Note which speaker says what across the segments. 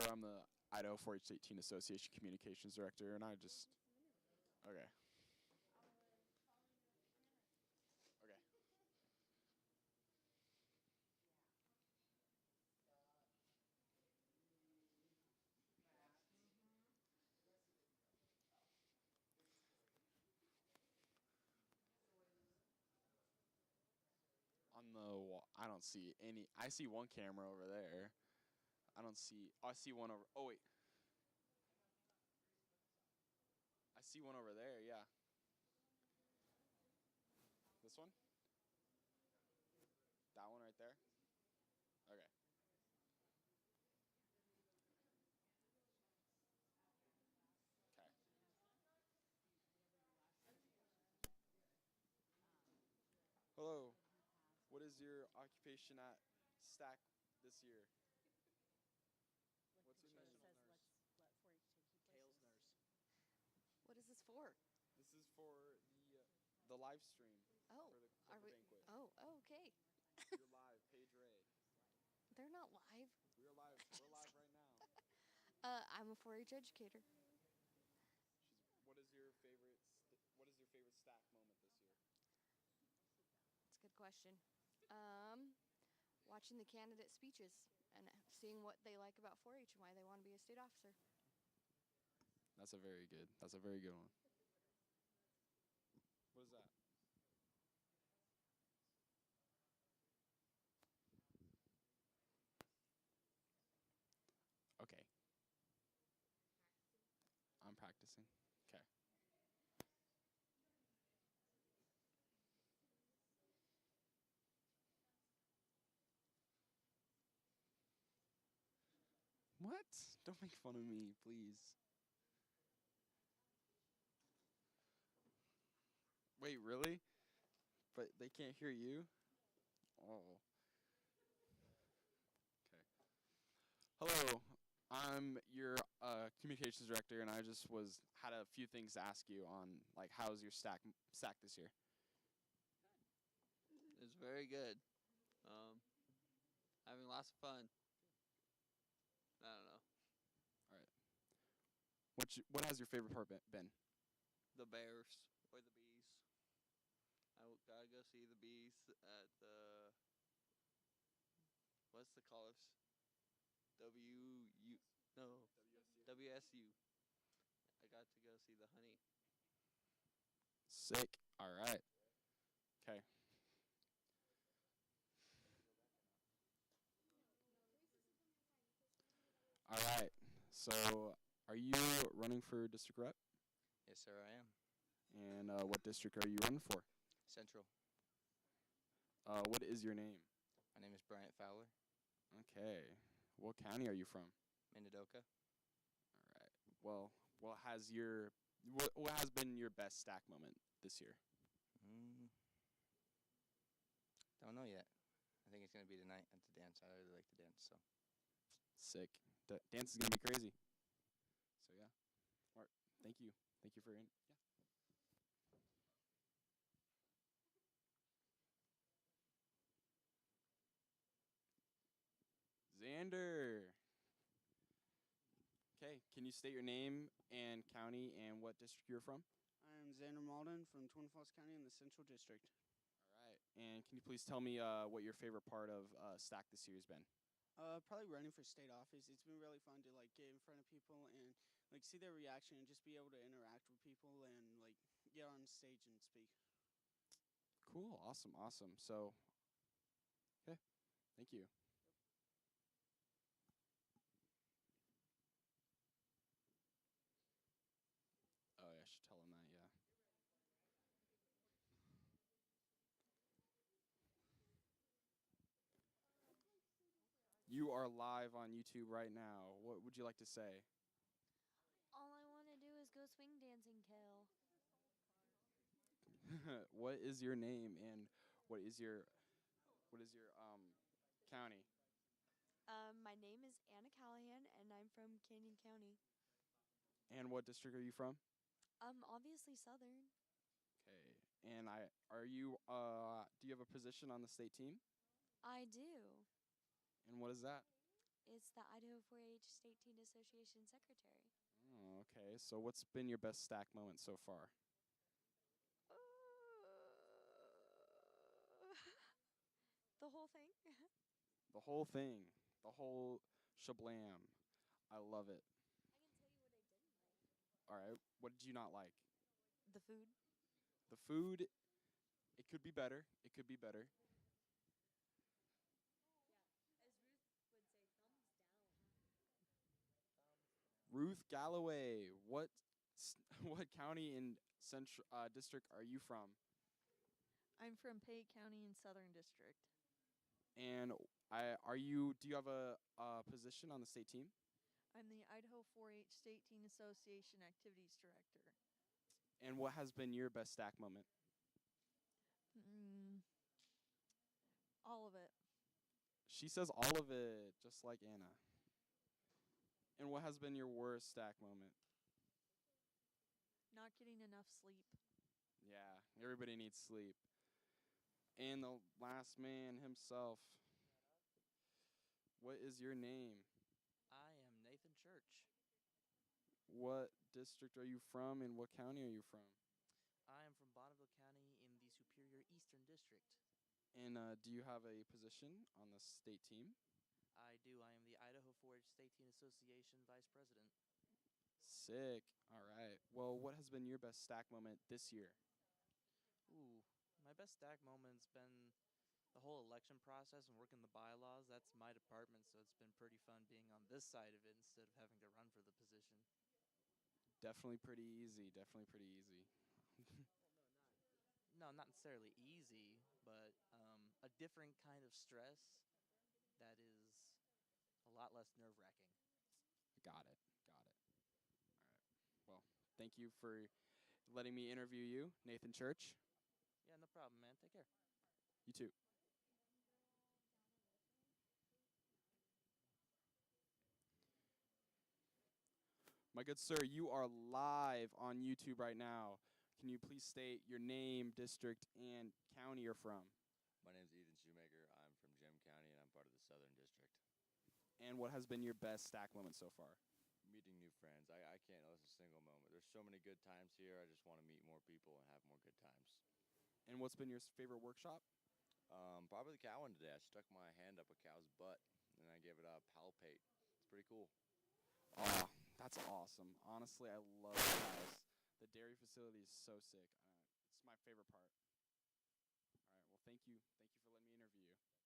Speaker 1: I'm the Idaho 4-H State Teen Association Communications Director, and I just okay. Okay. On the wall, I don't see any. I see one camera over there. I don't see. Oh, I see one over. Oh wait, I see one over there. Yeah. This one? That one right there? Okay. Okay. Hello. What is your occupation at STAC this year? What's your name?
Speaker 2: Kale's nurse.
Speaker 3: What is this for?
Speaker 1: This is for the live stream
Speaker 3: Oh,
Speaker 1: for the
Speaker 3: are
Speaker 1: Clover
Speaker 3: we?
Speaker 1: Banquet.
Speaker 3: Oh, okay.
Speaker 1: You're live, Paige Ray.
Speaker 3: They're not live.
Speaker 1: We're live. We're live right now.
Speaker 3: I'm a 4-H educator.
Speaker 1: What is your favorite? What is your favorite STAC moment this year?
Speaker 3: That's a good question. Watching the candidate speeches and seeing what they like about 4-H and why they want to be a state officer.
Speaker 1: That's a very good. That's a very good one. What is that? Okay. I'm practicing. Okay. What? Don't make fun of me, please. Wait, really? But they can't hear you? Oh. Okay. Hello. I'm your communications director, and I just had a few things to ask you on like how's your stack this year?
Speaker 2: It's very good. Having lots of fun. I don't know.
Speaker 1: All right. What has your favorite part been?
Speaker 2: The bears or the bees. Gotta go see the bees at the. What's the college? No. WSU. I got to go see the honey.
Speaker 1: Sick. All right. Okay. All right. So, are you running for district rep?
Speaker 4: Yes, sir, I am.
Speaker 1: And what district are you running for?
Speaker 4: Central.
Speaker 1: What is your name?
Speaker 4: My name is Bryant Fowler,
Speaker 1: Okay. What county are you from?
Speaker 4: Minidoka.
Speaker 1: All right. Well, what has been your best stack moment this year?
Speaker 4: Mm, don't know yet. I think it's going to be tonight at the dance. I really like to dance, so.
Speaker 1: Sick. Dance is gonna be crazy. So yeah. All right. Thank you. Thank you for yeah. Xander. Okay. Can you state your name and county and what district you're from?
Speaker 5: I'm Xander Malden from Twin Falls County in the Central District.
Speaker 1: All right. And can you please tell me what your favorite part of Stack this year has been?
Speaker 5: Probably running for state office. It's been really fun to like get in front of people and like see their reaction and just be able to interact with people and like get on stage and speak.
Speaker 1: Cool. Awesome. Awesome. So, okay. Thank you. Oh, yeah, I should tell him that, yeah. You are live on YouTube right now. What would you like to say?
Speaker 6: All I want to do is go swing dancing, Kale.
Speaker 1: What is your name and what is your county?
Speaker 6: My name is Anna Callahan, and I'm from Canyon County.
Speaker 1: And what district are you from?
Speaker 6: Obviously Southern.
Speaker 1: Okay. And do you have a position on the state team?
Speaker 6: I do.
Speaker 1: And what is that?
Speaker 6: It's the Idaho 4-H State Teen Association Secretary.
Speaker 1: Oh, okay. So what's been your best stack moment so far?
Speaker 6: The whole thing.
Speaker 1: The whole thing, the whole shablam. I love it.
Speaker 6: I can tell you what I didn't like.
Speaker 1: All right. What did you not like?
Speaker 6: The food.
Speaker 1: The food. It could be better. It could be better.
Speaker 6: As Ruth would say, thumbs down.
Speaker 1: Ruth Galloway. What county in central district are you from?
Speaker 7: I'm from Pate County in Southern District.
Speaker 1: And do you have a position on the state team?
Speaker 7: I'm the Idaho 4-H State Teen Association Activities Director.
Speaker 1: And what has been your best stack moment?
Speaker 7: All of it.
Speaker 1: She says all of it, just like Anna. And what has been your worst stack moment?
Speaker 7: Not getting enough sleep.
Speaker 1: Yeah, everybody needs sleep. And the last man himself. What is your name?
Speaker 8: I am Nathan Church.
Speaker 1: What district are you from and what county are you from?
Speaker 8: I am from Bonneville County in the Superior Eastern District.
Speaker 1: And do you have a position on the state team?
Speaker 8: I do. I am the Idaho 4-H State Teen Association Vice President.
Speaker 1: Sick. All right. Well, what has been your best stack moment this year?
Speaker 8: Ooh, my best stack moment's been the whole election process and working the bylaws. That's my department, so it's been pretty fun being on this side of it instead of having to run for the position.
Speaker 1: Definitely pretty easy. Definitely pretty easy.
Speaker 8: No, not necessarily easy, but a different kind of stress that is a lot less nerve-wracking.
Speaker 1: Got it. Got it. All right. Well, thank you for letting me interview you, Nathan Church.
Speaker 8: Yeah, no problem, man. Take care.
Speaker 1: You too. My good sir, you are live on YouTube right now. Can you please state your name, district, and county you're from?
Speaker 9: My name's Ethan Shoemaker. I'm from Gem County, and I'm part of the Southern District.
Speaker 1: And what has been your best stack moment so far?
Speaker 9: Meeting new friends. I can't list a single moment. There's so many good times here. I just want to meet more people and have more good times.
Speaker 1: And what's been your favorite workshop?
Speaker 9: Probably the cow one today. I stuck my hand up a cow's butt, and I gave it a palpate. It's pretty cool.
Speaker 1: Oh, that's awesome. Honestly, I love cows. The dairy facility is so sick. It's my favorite part. All right. Well, thank you. Thank you for letting me interview you.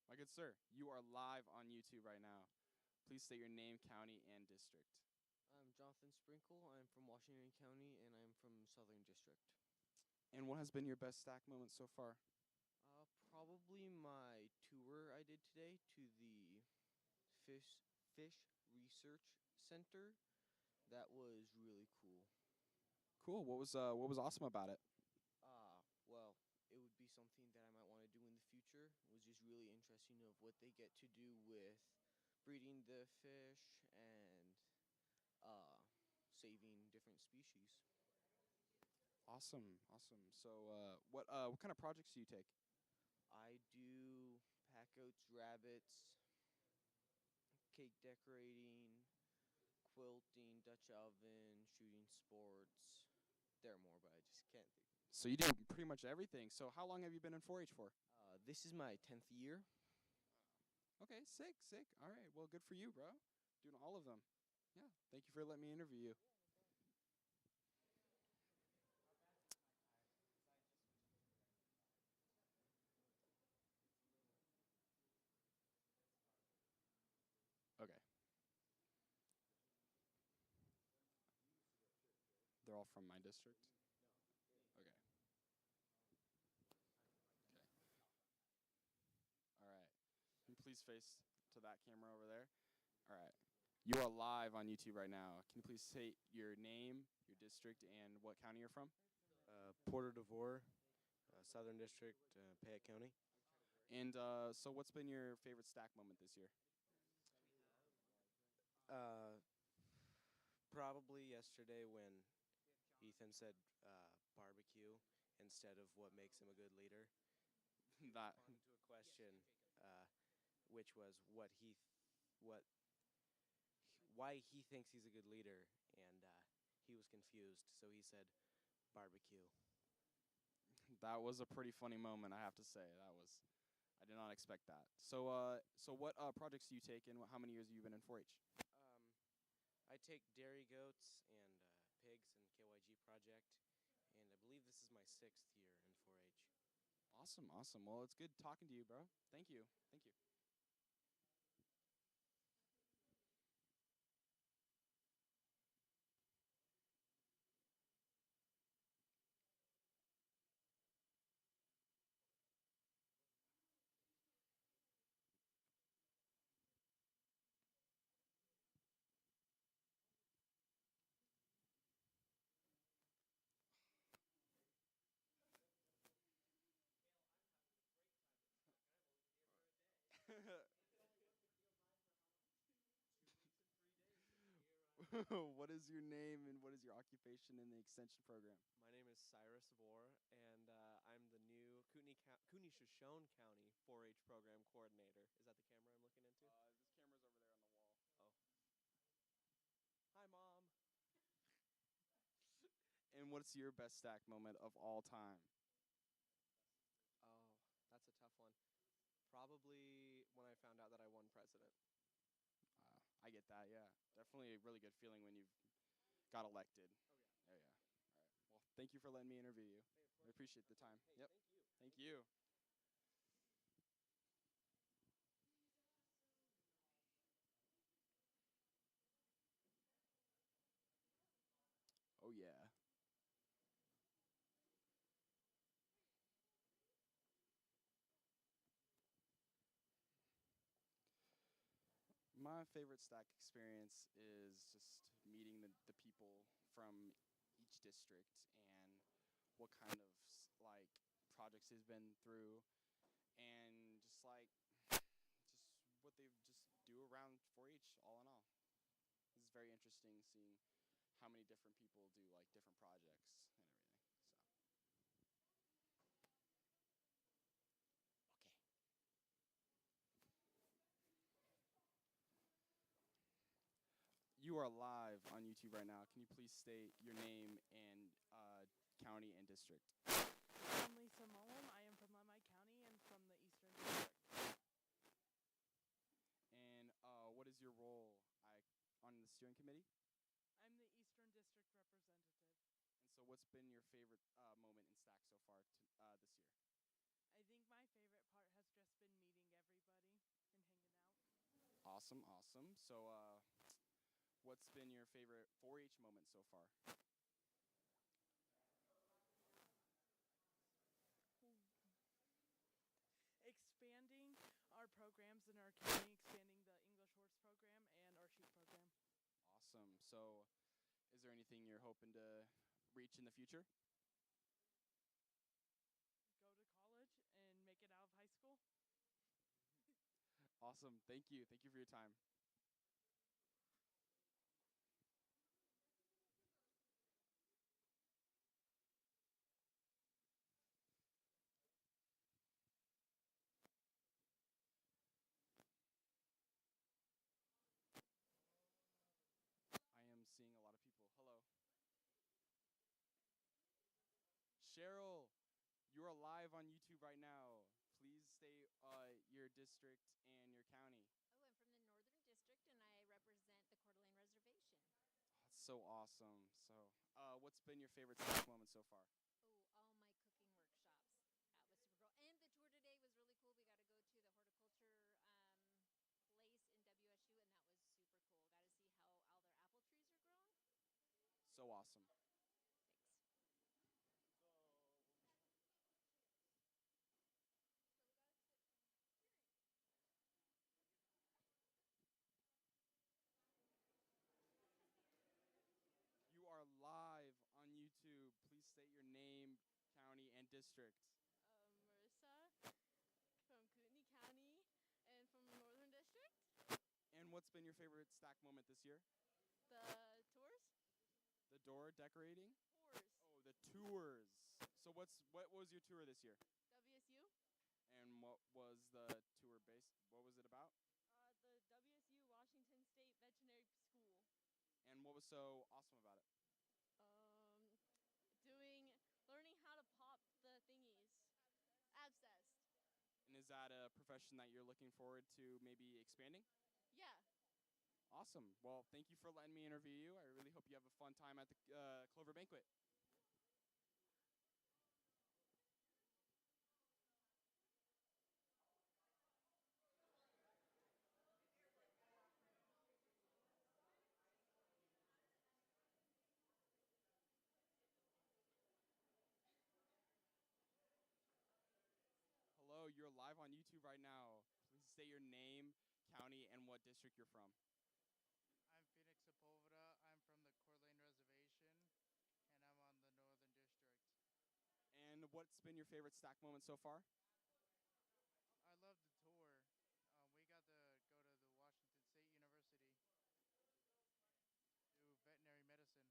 Speaker 1: My good sir, you are live on YouTube right now. Please state your name, county, and district.
Speaker 10: I'm Jonathan Sprinkle. I'm from Washington County, and I'm from Southern District.
Speaker 1: And what has been your best stack moment so far?
Speaker 10: Probably my tour I did today to the Fish Research Center. That was really cool.
Speaker 1: Cool. What was awesome about it?
Speaker 10: Well, it would be something that I might want to do in the future. It was just really interesting of what they get to do with breeding the fish and saving different species.
Speaker 1: Awesome. Awesome. So, what kind of projects do you take?
Speaker 10: I do pack oats, rabbits, cake decorating, quilting, Dutch oven, shooting sports. There are more, but I just can't think.
Speaker 1: So you do pretty much everything. So how long have you been in 4-H for?
Speaker 10: This is my 10th year.
Speaker 1: Okay, sick, sick. All right, well, good for you, bro. Doing all of them. Yeah, thank you for letting me interview you. Okay. They're all from my district? Okay. Okay. All right. Can you please face to that camera over there? All right. You are live on YouTube right now. Can you please state your name, your district, and what county you're from?
Speaker 11: Porter DeVore, Southern District, Payette County.
Speaker 1: And so what's been your favorite stack moment this year?
Speaker 11: Probably yesterday when Ethan said barbecue instead of what makes him a good leader.
Speaker 1: That
Speaker 11: responded to a question, which was why he thinks he's a good leader, and he was confused. So he said, barbecue.
Speaker 1: that was a pretty funny moment, I have to say. I did not expect that. So what projects do you take, and how many years have you been in 4-H?
Speaker 11: I take dairy goats and pigs and KYG project, and I believe this is my 6th year in 4-H.
Speaker 1: Awesome, awesome. Well, it's good talking to you, bro. Thank you, thank you. What is your name and what is your occupation in the extension program?
Speaker 11: My name is Cyrus Vore, and I'm the new Kootenai-Shoshone County 4-H program coordinator. Is that the camera I'm looking into?
Speaker 1: This camera's over there on the wall.
Speaker 11: Oh. Hi, Mom.
Speaker 1: And what's your best stack moment of all time?
Speaker 11: Oh, that's a tough one. Probably when I found out that I won president.
Speaker 1: I get that, yeah. Definitely a really good feeling when you've got elected.
Speaker 11: Oh, yeah.
Speaker 1: Oh, yeah. All right. Well, thank you for letting me interview you.
Speaker 11: Hey, of
Speaker 1: I
Speaker 11: course.
Speaker 1: appreciate the time.
Speaker 11: Hey,
Speaker 1: Yep.
Speaker 11: thank you.
Speaker 1: Thank you. Oh, yeah. My favorite stack experience is just meeting the people from each district and what kind of like projects he's been through and just what they just do around 4-H all in all. It's very interesting seeing how many different people do like different projects and everything. So okay. You are live on YouTube right now. Can you please state your name and county and district?
Speaker 12: I'm Lisa Mullen. I am from Lemhi County and from the Eastern District.
Speaker 1: And what is your role on the steering committee?
Speaker 12: I'm the Eastern District representative.
Speaker 1: And so what's been your favorite moment in STAC so far this year?
Speaker 12: I think my favorite part has just been meeting everybody and hanging out.
Speaker 1: Awesome, awesome. So what's been your favorite 4-H moment so far?
Speaker 12: Expanding our programs in our county, expanding the English horse program and our sheep program.
Speaker 1: Awesome. So is there anything you're hoping to reach in the future?
Speaker 12: Go to college and make it out of high school.
Speaker 1: Awesome. Thank you. Thank you for your time. I am seeing a lot of people. Hello. Cheryl, you are live on YouTube right now. Please state your district and your county.
Speaker 13: Oh, I'm from the Northern District, and I represent the Coeur d'Alene Reservation.
Speaker 1: That's so awesome. So, what's been your favorite STAC moment so far?
Speaker 13: Oh, all my cooking workshops. That was super cool. And the tour today was really cool. We got to go to the horticulture place in WSU, and that was super cool. Got to see how all their apple trees are grown.
Speaker 1: So awesome.
Speaker 13: Thanks.
Speaker 1: You are live on YouTube. Please state your name, county, and district.
Speaker 14: Marissa from Kootenai County and from the Northern District.
Speaker 1: And what's been your favorite STAC moment this year?
Speaker 14: The tours?
Speaker 1: The door decorating?
Speaker 14: Tours.
Speaker 1: Oh, the tours. So what was your tour this year?
Speaker 14: WSU.
Speaker 1: And what was the tour based? What was it about?
Speaker 14: The WSU Washington State Veterinary School.
Speaker 1: And what was so awesome about it?
Speaker 14: Um, learning how to pop the thingies. Abscess.
Speaker 1: And is that a profession that you're looking forward to maybe expanding?
Speaker 14: Yeah.
Speaker 1: Awesome. Well, thank you for letting me interview you. I really hope you have a fun time at the Clover Banquet. Hello, you're live on YouTube right now. Please state your name, county, and what district you're from.
Speaker 15: I'm Phoenix Sepulveda. I'm from the Coeur d'Alene Reservation, and I'm on the Northern District.
Speaker 1: And what's been your favorite STAC moment so far?
Speaker 15: I love the tour. We got to go to the Washington State University, do veterinary medicine.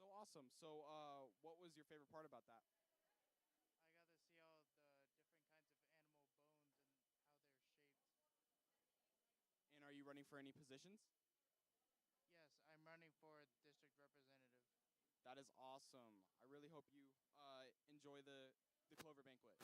Speaker 1: So awesome. So what was your favorite part about that?
Speaker 15: I got to see all the different kinds of animal bones and how they're shaped.
Speaker 1: And are you running for any positions?
Speaker 15: Yes, I'm running for district representative.
Speaker 1: That is awesome. I really hope you enjoy the Clover Banquet.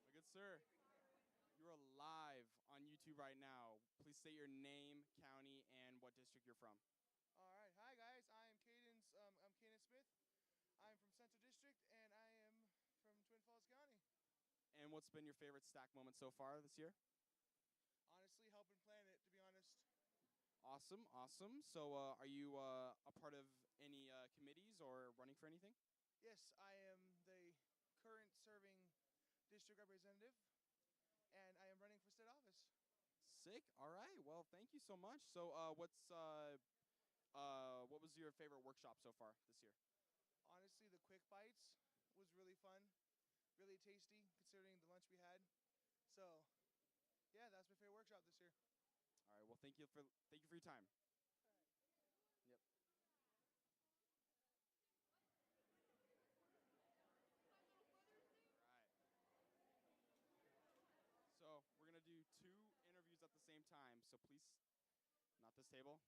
Speaker 1: My good sir, you are live on YouTube right now. Please state your name, county, and what district you're from.
Speaker 16: All right, hi guys. I'm Caden Smith. I'm from Central District, and I am from Twin Falls County.
Speaker 1: And what's been your favorite STAC moment so far this year?
Speaker 16: Honestly, helping plan it, to be honest.
Speaker 1: Awesome, awesome. So are you a part of any committees or running for anything?
Speaker 16: Yes, I am the current serving district representative, and I am running for state office.
Speaker 1: Sick. All right. Well, thank you so much. So what was your favorite workshop so far this year?
Speaker 16: Honestly, the quick bites was really fun, really tasty considering the lunch we had. So, yeah, that's my favorite workshop this year.
Speaker 1: All right. Well, thank you for your time. Yep. All right. So we're gonna do 2 interviews at the same time. So please, not this table.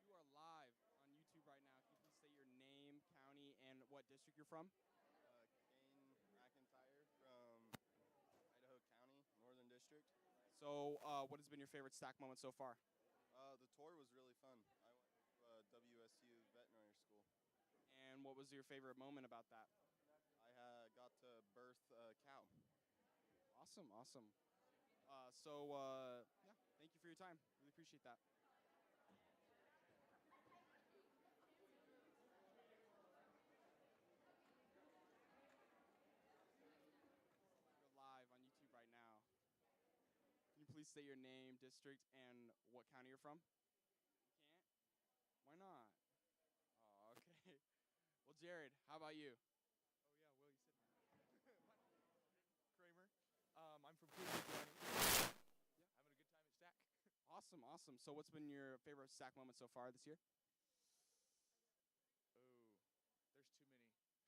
Speaker 1: You are live on YouTube right now. Can you please say your name, county, and what district you're from?
Speaker 17: Kane McIntyre from Idaho County, Northern District.
Speaker 1: So what has been your favorite STAC moment so far?
Speaker 17: The tour was really fun. I went to WSU Veterinary School.
Speaker 1: And what was your favorite moment about that?
Speaker 17: I got to birth a cow.
Speaker 1: Awesome, awesome. Yeah, thank you for your time. Really appreciate that. You're live on YouTube right now. Can you please say your name, district, and what county you're from? You can't? Why not? Oh, okay. Jared, how about you?
Speaker 18: Oh yeah, Will, you said my name. Kramer. I'm from Cleveland. Yeah, having a good time at STAC.
Speaker 1: Awesome, awesome. So what's been your favorite STAC moment so far this year?
Speaker 18: Oh, there's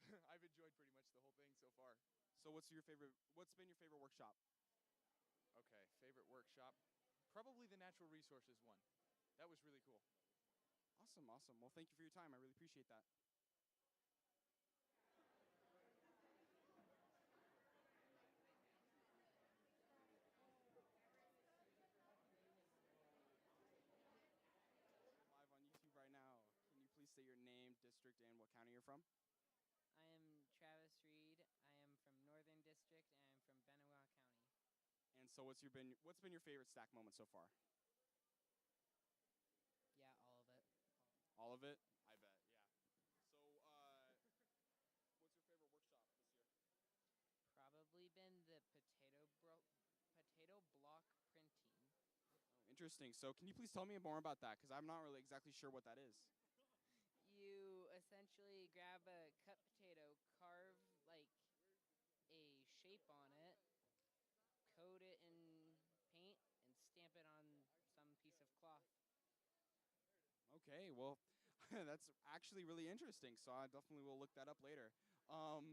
Speaker 18: too many. I've enjoyed pretty much the whole thing so far.
Speaker 1: So what's been your favorite workshop?
Speaker 18: Okay, favorite workshop? Probably the natural resources one. That was really cool.
Speaker 1: Awesome, awesome. Well, thank you for your time. I really appreciate that. Live on YouTube right now. Can you please say your name, district, and what county you're from?
Speaker 19: I am Travis Reed. I am from Northern District and I'm from Benewah County.
Speaker 1: And so what's been your favorite STAC moment so far?
Speaker 19: Yeah, all of it.
Speaker 1: All of it? I bet, yeah. So what's your favorite workshop this year?
Speaker 19: Probably been the potato block printing.
Speaker 1: Oh, interesting. So can you please tell me more about that? Because I'm not really exactly sure what that is.
Speaker 19: You essentially grab a cut potato, carve like a shape on it, coat it in paint, and stamp it on some piece of cloth.
Speaker 1: Okay, well, that's actually really interesting. So I definitely will look that up later.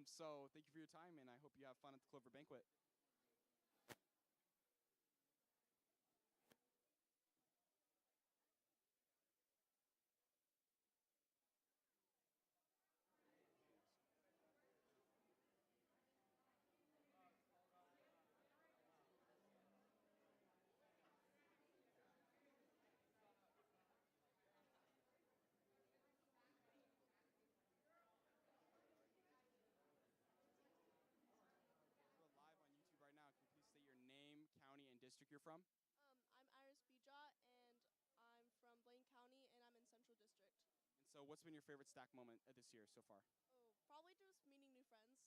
Speaker 1: So thank you for your time, and I hope you have fun at the Clover Banquet. We're live on YouTube right now. Can you please state your name, county, and district you're from?
Speaker 14: I'm Iris Beja, and I'm from Blaine County, and I'm in Central District.
Speaker 1: And so what's been your favorite STAC moment this year so far?
Speaker 14: Oh, probably just meeting new friends.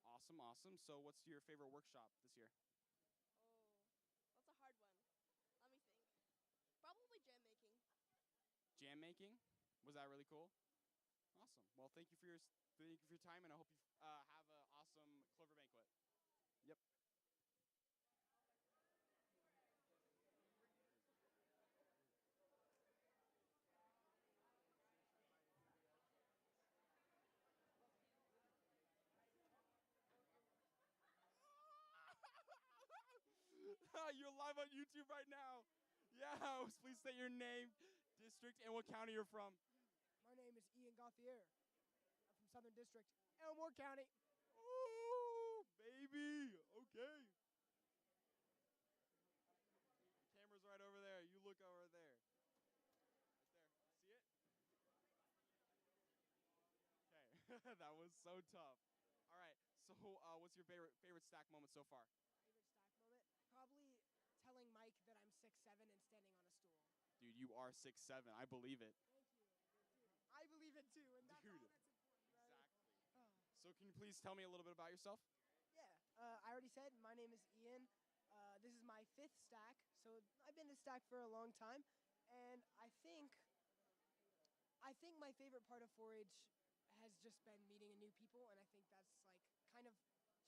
Speaker 1: Awesome, awesome. So what's your favorite workshop this year?
Speaker 14: Oh, that's a hard one. Let me think. Probably jam making.
Speaker 1: Jam making? Was that really cool? Awesome. Well, thank you for your time, and I hope you have an awesome Clover Banquet. Yep. You're live on YouTube right now. Yeah, please state your name, district, and what county you're from.
Speaker 20: My name is Ian Gauthier. I'm from Southern District, Elmore County.
Speaker 1: Ooh, baby. Okay. The camera's right over there. You look over there. Right there. See it? Okay. That was so tough. All right. So, what's your favorite STAC moment so far?
Speaker 20: Favorite stack moment? Probably telling Mike that I'm 6'7" and standing on a stool.
Speaker 1: Dude, you are 6'7". I believe it.
Speaker 20: Thank you. Dude, I believe it too, and that's all that's important, right?
Speaker 1: Exactly. So can you please tell me a little bit about yourself?
Speaker 20: Yeah, I already said my name is Ian. This is my 5th stack, so I've been to stack for a long time, and I think my favorite part of 4-H has just been meeting new people, and I think that's like kind of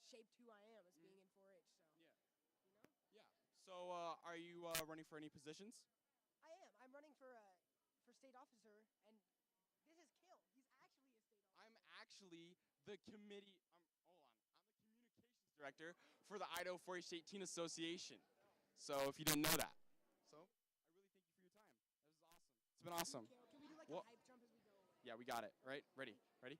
Speaker 20: shaped who I am as being in 4-H. So
Speaker 1: yeah,
Speaker 20: you know.
Speaker 1: Yeah. So are you running for any positions?
Speaker 20: I am. I'm running for state officer, and this is Kill. He's actually a state officer.
Speaker 1: I'm actually the committee. Hold on. I'm the communications director for the Idaho 4-H State Teen Association. So if you didn't know that. So I really thank you for your time. That was awesome. It's been awesome.
Speaker 20: Can we do like
Speaker 1: Well,
Speaker 20: a hype jump as we go?
Speaker 1: yeah, we got it. Right? Ready? Ready?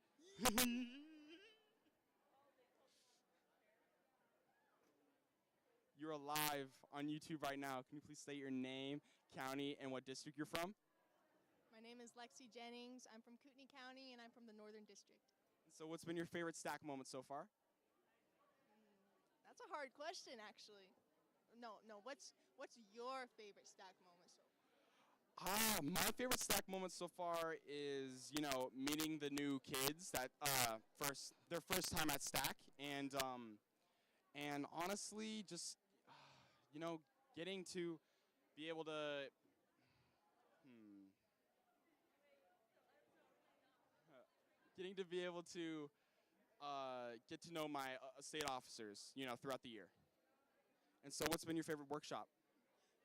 Speaker 1: You're live on YouTube right now. Can you please state your name, county, and what district you're from?
Speaker 21: My name is Lexi Jennings. I'm from Kootenai County, and I'm from the Northern District.
Speaker 1: So what's been your favorite STAC moment so far?
Speaker 21: That's a hard question, actually. No. What's your favorite stack moment so far?
Speaker 1: My favorite STAC moment so far is, meeting the new kids that their first time at STAC, and honestly, just getting to be able to getting to be able to get to know my state officers, throughout the year. And so, what's been your favorite workshop?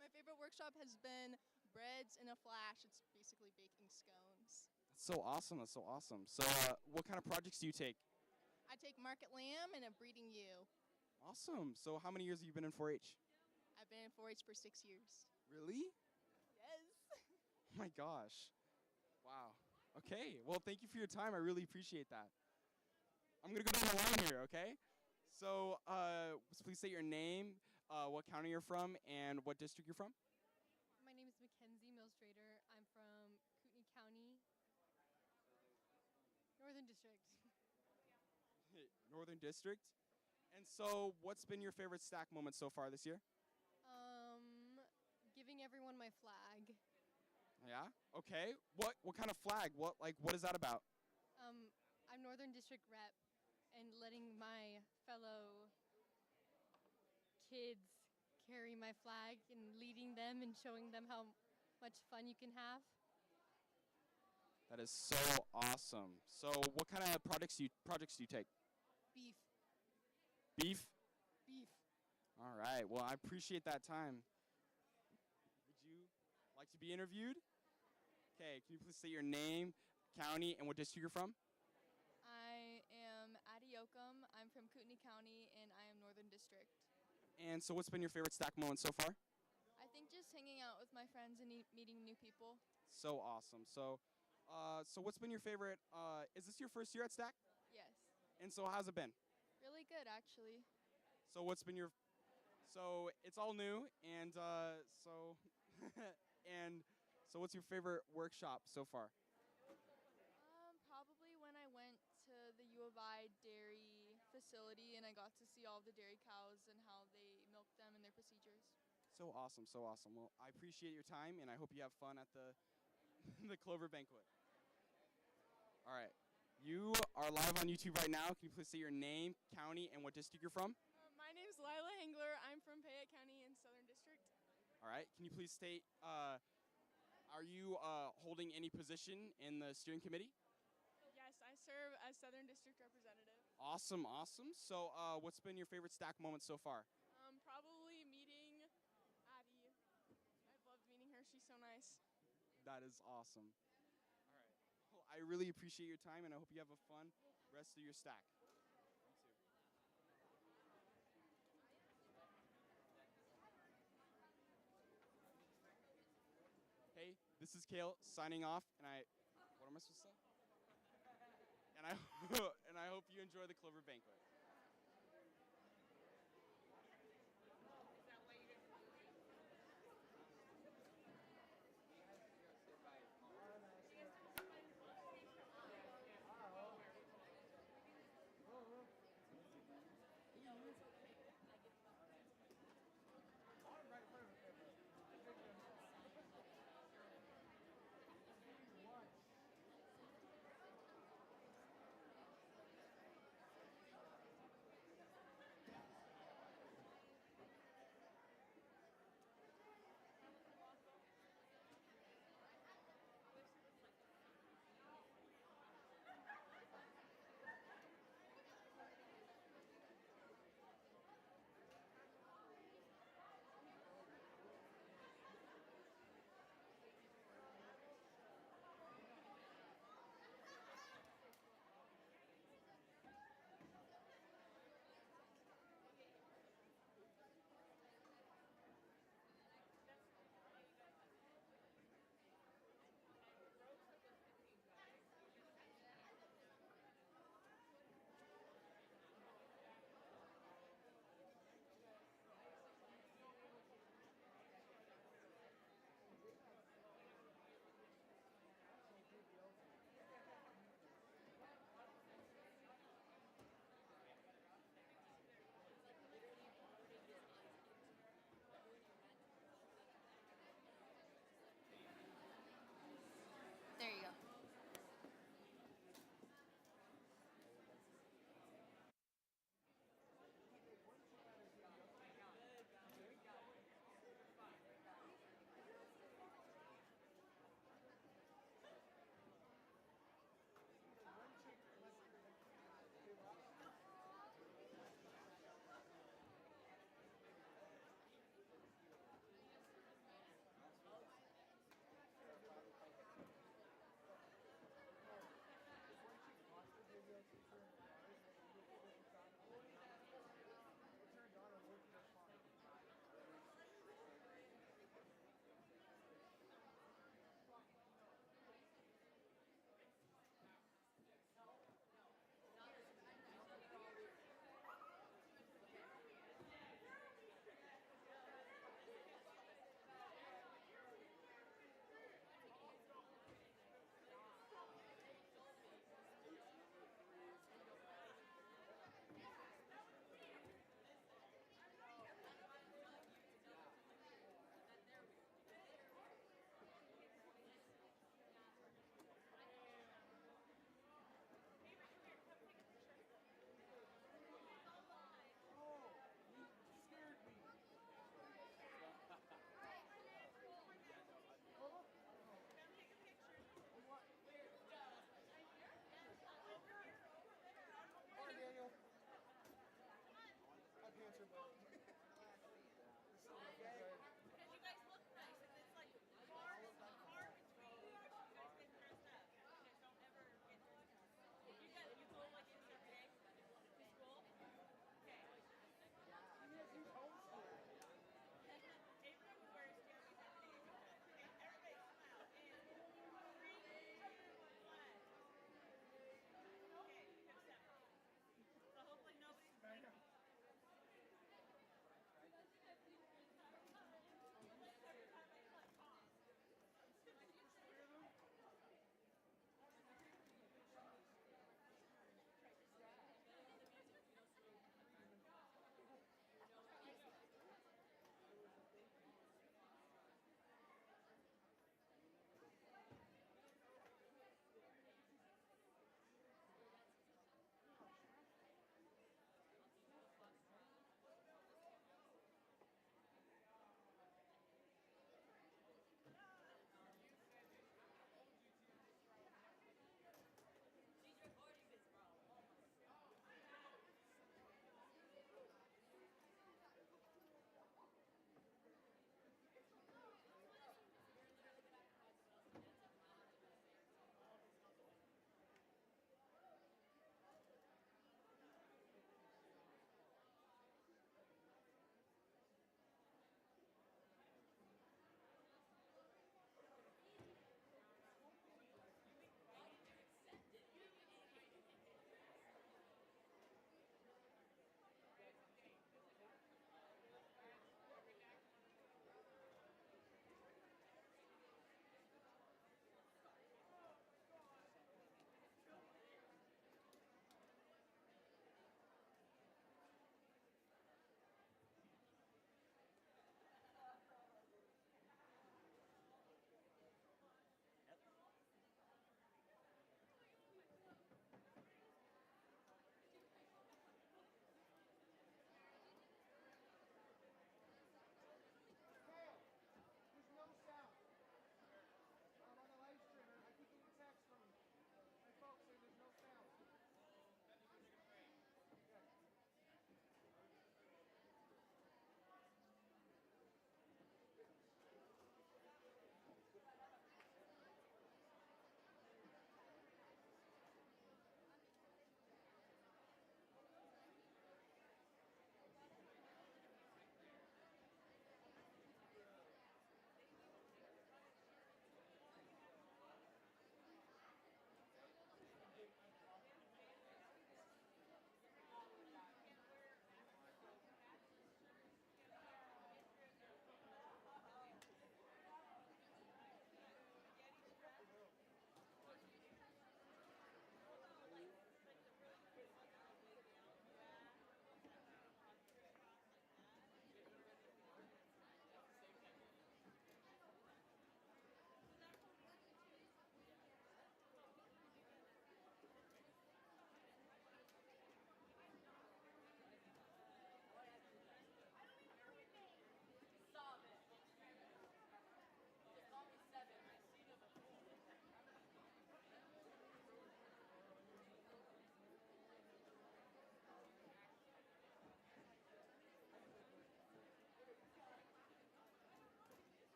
Speaker 21: My favorite workshop has been breads in a flash. It's basically baking scones.
Speaker 1: That's so awesome. That's so awesome. So, what kind of projects do you take?
Speaker 21: I take market lamb and a breeding ewe.
Speaker 1: Awesome. So, how many years have you been in 4-H?
Speaker 21: I've been in 4-H for 6 years.
Speaker 1: Really?
Speaker 21: Yes.
Speaker 1: Oh my gosh. Wow. Okay. Well, thank you for your time. I really appreciate that. I'm going to go down the line here, okay? So, please state your name, what county you're from, and what district you're from.
Speaker 3: My name is Mackenzie Millstrader. I'm from Kootenai County, Northern District.
Speaker 1: Northern District. And so, what's been your favorite STAC moment so far this year?
Speaker 3: Giving everyone my flag.
Speaker 1: Yeah? Okay. What kind of flag? What is that about?
Speaker 3: I'm Northern District rep, and letting my fellow kids carry my flag and leading them and showing them how much fun you can have.
Speaker 1: That is so awesome. So, what kind of projects do you take?
Speaker 21: Beef.
Speaker 1: Beef?
Speaker 21: Beef.
Speaker 1: All right. Well, I appreciate that time. Would you like to be interviewed? Okay. Can you please say your name, county, and what district you're from?
Speaker 3: I am Addie Yoakum. I'm from Kootenai County, and I am Northern District.
Speaker 1: And so, what's been your favorite STAC moment so far?
Speaker 3: I think just hanging out with my friends and meeting new people.
Speaker 1: So awesome. So, what's been your favorite? Is this your first year at STAC?
Speaker 3: Yes.
Speaker 1: And so, how's it been?
Speaker 3: Really good, actually.
Speaker 1: So, what's been your? So it's all new, and so what's your favorite workshop so far?
Speaker 3: Probably when I went to the U of I dairy facility and I got to see all the dairy cows and how they milk them and their procedures.
Speaker 1: So awesome, so awesome. Well, I appreciate your time, and I hope you have fun at the the Clover Banquet. All right. You are live on YouTube right now. Can you please say your name, county, and what district you're from?
Speaker 21: My name is Lila Hengler. I'm from Fayette County in Southern District.
Speaker 1: All right. Can you please state, are you holding any position in the steering committee?
Speaker 21: Yes, I serve as Southern District Representative.
Speaker 1: Awesome, awesome. So what's been your favorite STAC moment so far?
Speaker 21: Probably meeting Addie. I've loved meeting her. She's so nice.
Speaker 1: That is awesome. All right. Well, I really appreciate your time, and I hope you have a fun rest of your STAC. Hey, this is Kale signing off, and what am I supposed to say? And I hope you enjoy the Clover Banquet.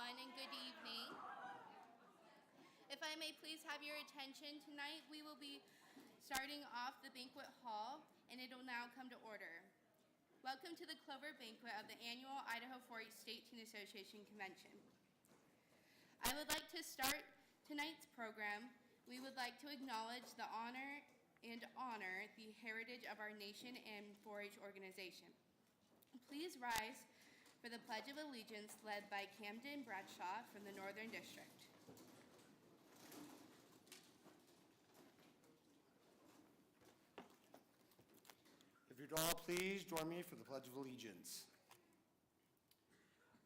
Speaker 2: everyone, and good evening. If I may please have your attention tonight, we will be starting off the banquet hall, and it will now come to order. Welcome to the Clover Banquet of the annual Idaho 4-H State Teen Association Convention. I would like to start tonight's program. We would like to acknowledge the honor the heritage of our nation and 4-H organization. Please rise for the Pledge of Allegiance led by Camden Bradshaw from the Northern District.
Speaker 22: If you'd all please join me for the Pledge of Allegiance.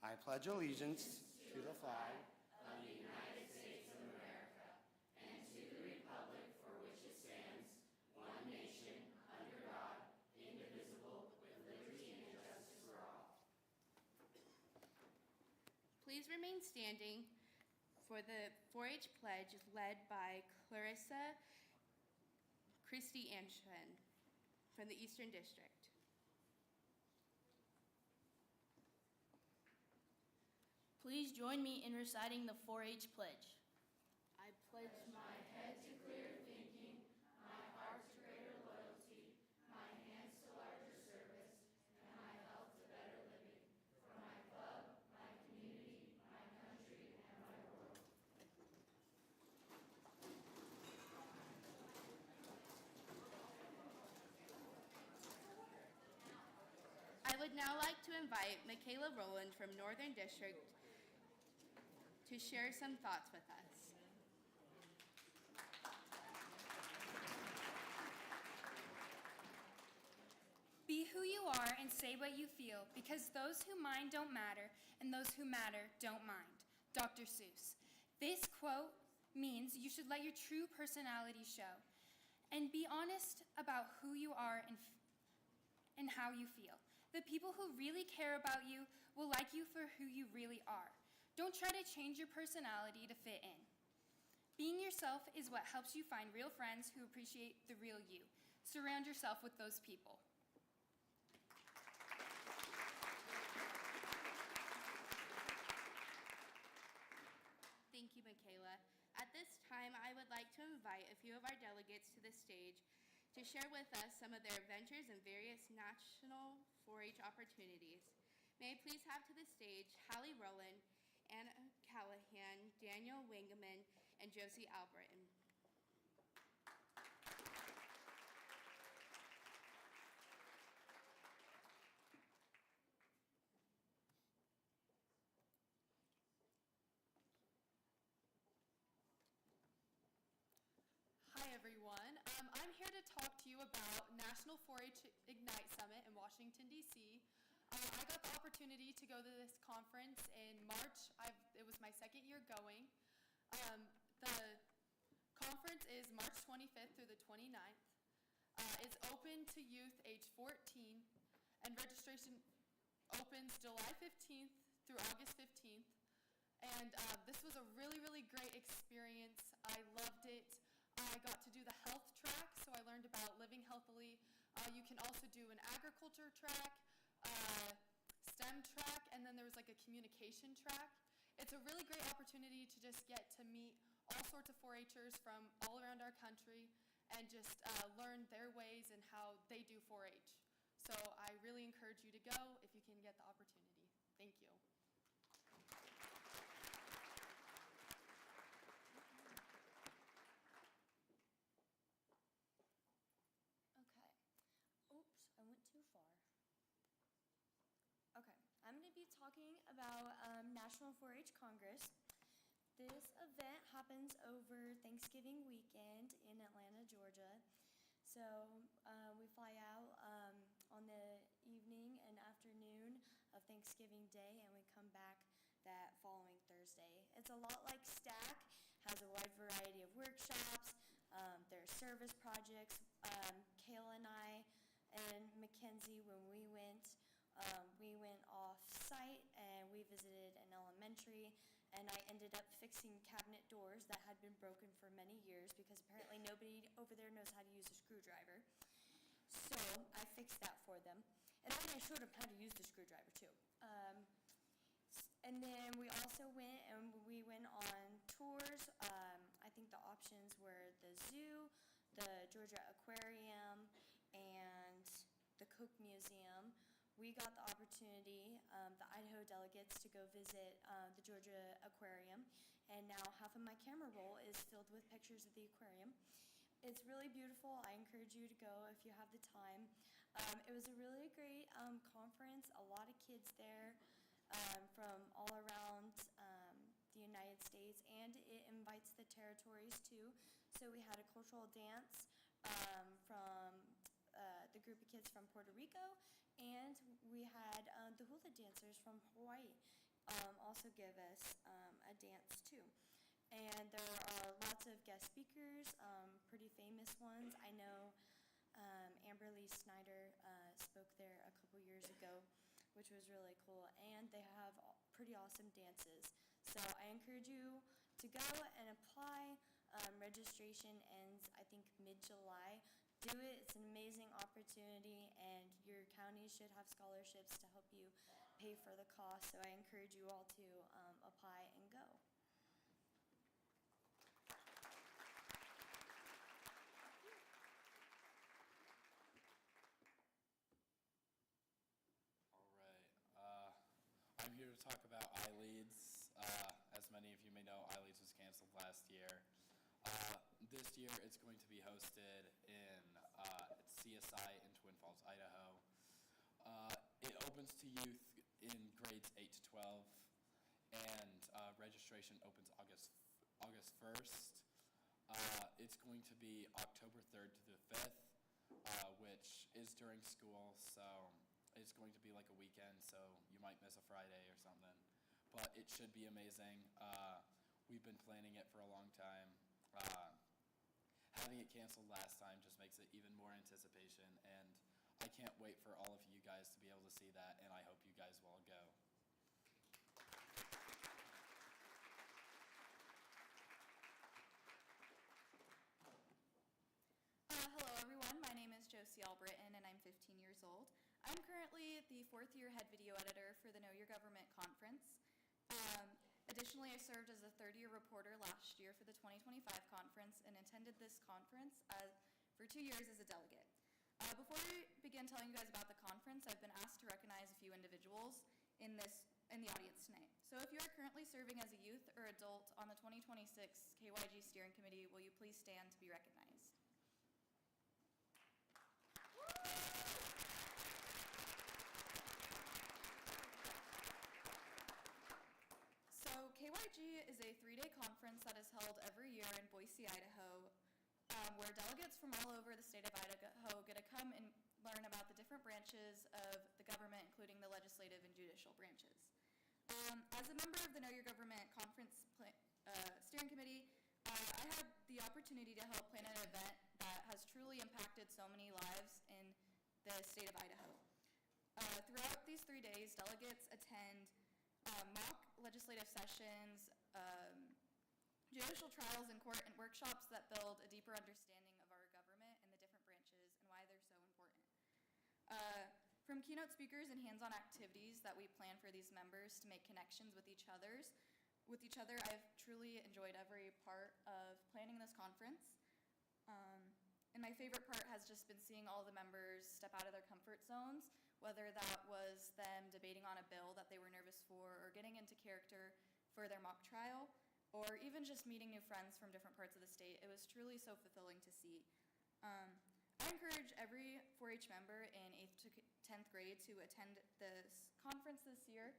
Speaker 22: I pledge allegiance to the flag of the United States of America and to the republic for which it stands, one nation, under God, indivisible, with liberty and justice for all.
Speaker 2: Please remain standing for the 4-H pledge led by Clarissa Christie Anshin from the Eastern District.
Speaker 23: Please join me in reciting the 4-H pledge.
Speaker 2: I pledge
Speaker 22: my head to clear thinking, my heart to greater loyalty, my hands to larger service, and my health to better living, for my club, my community, my country, and my world.
Speaker 2: I would now like to invite Michaela Rowland from Northern District to share some thoughts with us.
Speaker 24: Be who you are and say what you feel, because those who mind don't matter, and those who matter don't mind. Dr. Seuss. This quote means you should let your true personality show, and be honest about who you are and how you feel. The people who really care about you will like you for who you really are. Don't try to change your personality to fit in. Being yourself is what helps you find real friends who appreciate the real you. Surround yourself with those people.
Speaker 2: Thank you, Michaela. At this time, I would like to invite a few of our delegates to the stage to share with us some of their adventures in various national 4-H opportunities. May I please have to the stage Hallie Rowland, Anna Callahan, Daniel Wangeman, and Josie Albritton.
Speaker 25: Hi everyone. I'm here to talk to you about National 4-H Ignite Summit in Washington, D.C. I got the opportunity to go to this conference in March. It was my second year going. The conference is March 25th through the 29th. It's open to youth age 14, and registration opens July 15th through August 15th. And this was a really, really great experience. I loved it. I got to do the health track, so I learned about living healthily. You can also do an agriculture track, STEM track, and then there was like a communication track. It's a really great opportunity to just get to meet all sorts of 4-H'ers from all around our country and just learn their ways and how they do 4-H. So I really encourage you to go if you can get the opportunity. Thank you.
Speaker 24: Oops, I went too far. Okay, I'm going to be talking about National 4-H Congress. This event happens over Thanksgiving weekend in Atlanta, Georgia. So we fly out on the evening and afternoon of Thanksgiving Day, and we come back that following Thursday. It's a lot like STAC, has a wide variety of workshops. There are service projects. Kayla and I and Mackenzie, when we went off-site and we visited an elementary, and I ended up fixing cabinet doors that had been broken for many years because apparently nobody over there knows how to use a screwdriver. So I fixed that for them. And then I showed them how to use the screwdriver too. And then we also
Speaker 23: also went and we went on tours. I think the options were the zoo, the Georgia Aquarium, and the Cook Museum. We got the opportunity, the Idaho delegates, to go visit the Georgia Aquarium, and now half of my camera roll is filled with pictures of the aquarium. It's really beautiful. I encourage you to go if you have the time. It was a really great conference, a lot of kids there from all around the United States, and it invites the territories too. So we had a cultural dance from the group of kids from Puerto Rico, and we had the hula dancers from Hawaii also give us a dance too. And there are lots of guest speakers, pretty famous ones. I know Amber Lee Snyder spoke there a couple years ago, which was really cool. And they have pretty awesome dances. So I encourage you to go and apply. Registration ends, I think, mid-July. Do it. It's an amazing opportunity, and your county should have scholarships to help you pay for the cost. So I encourage you all to apply and go.
Speaker 4: All right. I'm here to talk about iLeads. As many of you may know, iLeads was canceled last year. This year, it's going to be hosted in CSI in Twin Falls, Idaho. It opens to youth in grades 8 to 12, and registration opens August 1st. It's going to be October 3rd to the 5th, which is during school, so it's going to be like a weekend, so you might miss a Friday or something. But it should be amazing. We've been planning it for a long time. Having it canceled last time just makes it even more anticipation, and I can't wait for all of you guys to be able to see that, and I hope you guys will go.
Speaker 5: Hello everyone, my name is Josie Albritton and I'm 15 years old. I'm currently the 4th year head video editor for the Know Your Government conference. Additionally, I served as a 3rd-year reporter last year for the 2025 conference and attended this conference for 2 years as a delegate. Before I begin telling you guys about the conference, I've been asked to recognize a few individuals in the audience tonight. So if you are currently serving as a youth or adult on the 2026 KYG Steering Committee, will you please stand to be recognized? So KYG is a 3-day conference that is held every year in Boise, Idaho, where delegates from all over the state of Idaho get to come and learn about the different branches of the government, including the legislative and judicial branches. As a member of the Know Your Government Conference Steering Committee, I had the opportunity to help plan an event that has truly impacted so many lives in the state of Idaho. Throughout these 3 days, delegates attend mock legislative sessions, judicial trials in court, and workshops that build a deeper understanding of our government and the different branches and why they're so important. From keynote speakers and hands-on activities that we plan for these members to make connections with each other, I've truly enjoyed every part of planning this conference. And my favorite part has just been seeing all the members step out of their comfort zones, whether that was them debating on a bill that they were nervous for, or getting into character for their mock trial, or even just meeting new friends from different parts of the state. It was truly so fulfilling to see. I encourage every 4-H member in 8th to 10th grade to attend this conference this year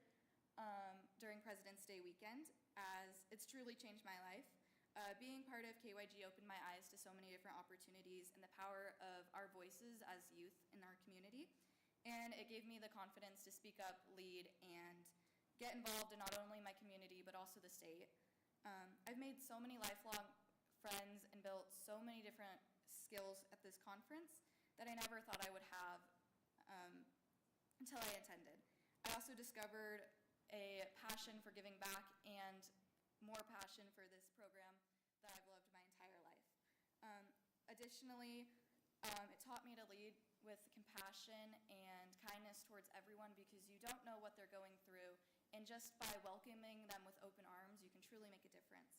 Speaker 5: during President's Day weekend, as it's truly changed my life. Being part of KYG opened my eyes to so many different opportunities and the power of our voices as youth in our community. And it gave me the confidence to speak up, lead, and get involved in not only my community, but also the state. I've made so many lifelong friends and built so many different skills at this conference that I never thought I would have until I attended. I also discovered a passion for giving back and more passion for this program that I've loved my entire life. Additionally, it taught me to lead with compassion and kindness towards everyone, because you don't know what they're going through And just by welcoming them with open arms, you can truly make a difference.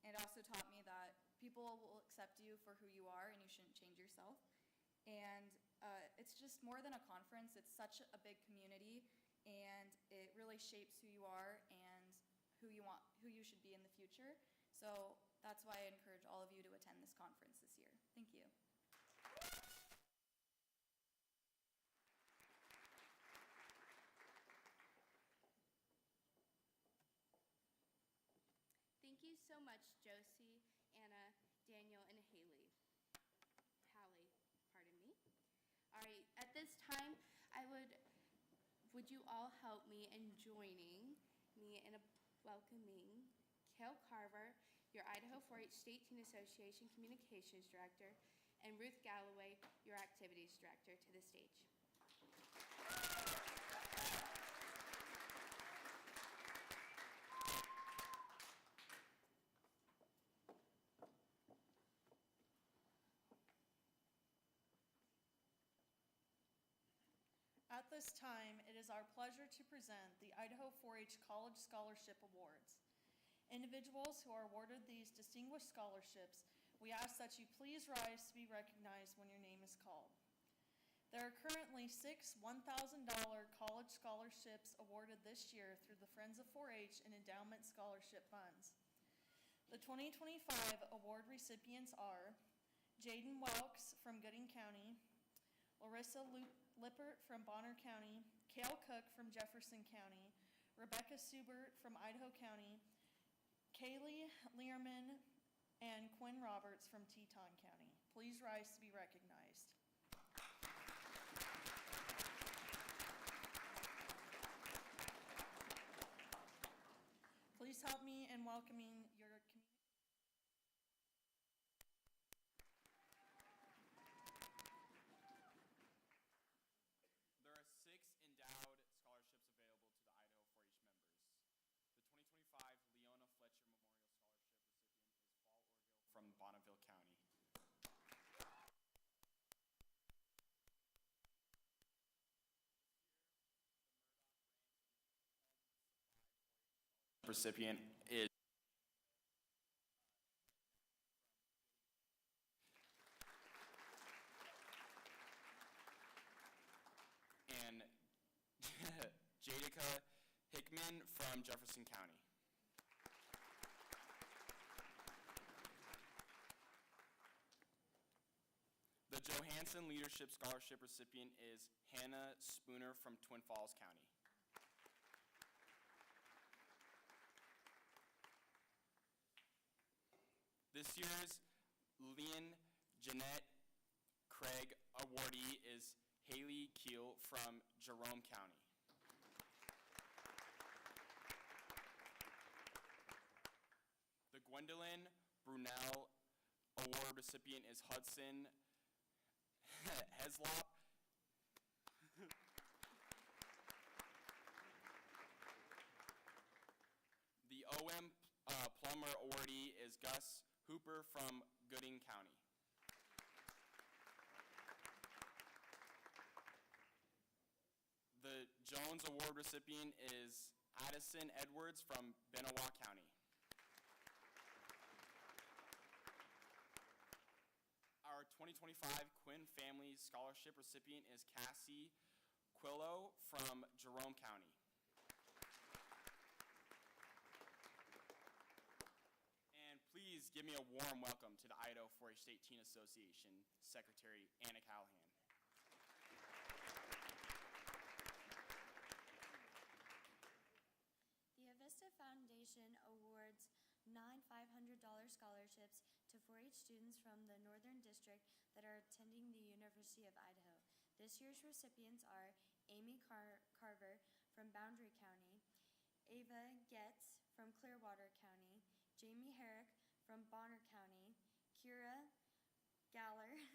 Speaker 5: It also taught me that people will accept you for who you are and you shouldn't change yourself. And it's just more than a conference. It's such a big community, and it really shapes who you are and who you should be in the future. So that's why I encourage all of you to attend this conference this year. Thank you.
Speaker 2: Thank you so much, Josie, Anna, Daniel, and Hallie. Pardon me. All right, at this time, would you all help me in joining me in welcoming Kale Carver, your Idaho 4-H State Teen Association Communications Director, and Ruth Galloway, your Activities Director, to the stage.
Speaker 6: At this time, it is our pleasure to present the Idaho 4-H College Scholarship Awards. Individuals who are awarded these distinguished scholarships, we ask that you please rise to be recognized when your name is called. There are currently 6 $1,000 college scholarships awarded this year through the Friends of 4-H and Endowment Scholarship Funds. The 2025 award recipients are Jaden Welks from Gooding County, Larissa Lippert from Bonner County, Cale Cook from Jefferson County, Rebecca Subert from Idaho County, Kaylee Learman, and Quinn Roberts from Teton County. Please rise to be recognized. Please help me in welcoming your
Speaker 1: from Bonneville County. Recipient is and Jadica Hickman from Jefferson County. The Johansson Leadership Scholarship recipient is Hannah Spooner from Twin Falls County. This year's Leon Jeanette Craig awardee is Haley Keel from Jerome County. The Gwendolyn Brunel award recipient is Hudson Heslop. The O.M. Plummer awardee is Gus Hooper from Gooding County. The Jones Award recipient is Addison Edwards from Benawha County. Our 2025 Quinn Family Scholarship recipient is Cassie Quillo from Jerome County. And please give me a warm welcome to the Idaho 4-H State Teen Association Secretary Anna Callahan.
Speaker 23: The Avista Foundation awards 9 $500 scholarships to 4-H students from the Northern District that are attending the University of Idaho. This year's recipients are Amy Carver from Boundary County, Ava Getz from Clearwater County, Jamie Herrick from Bonner County, Kira Galler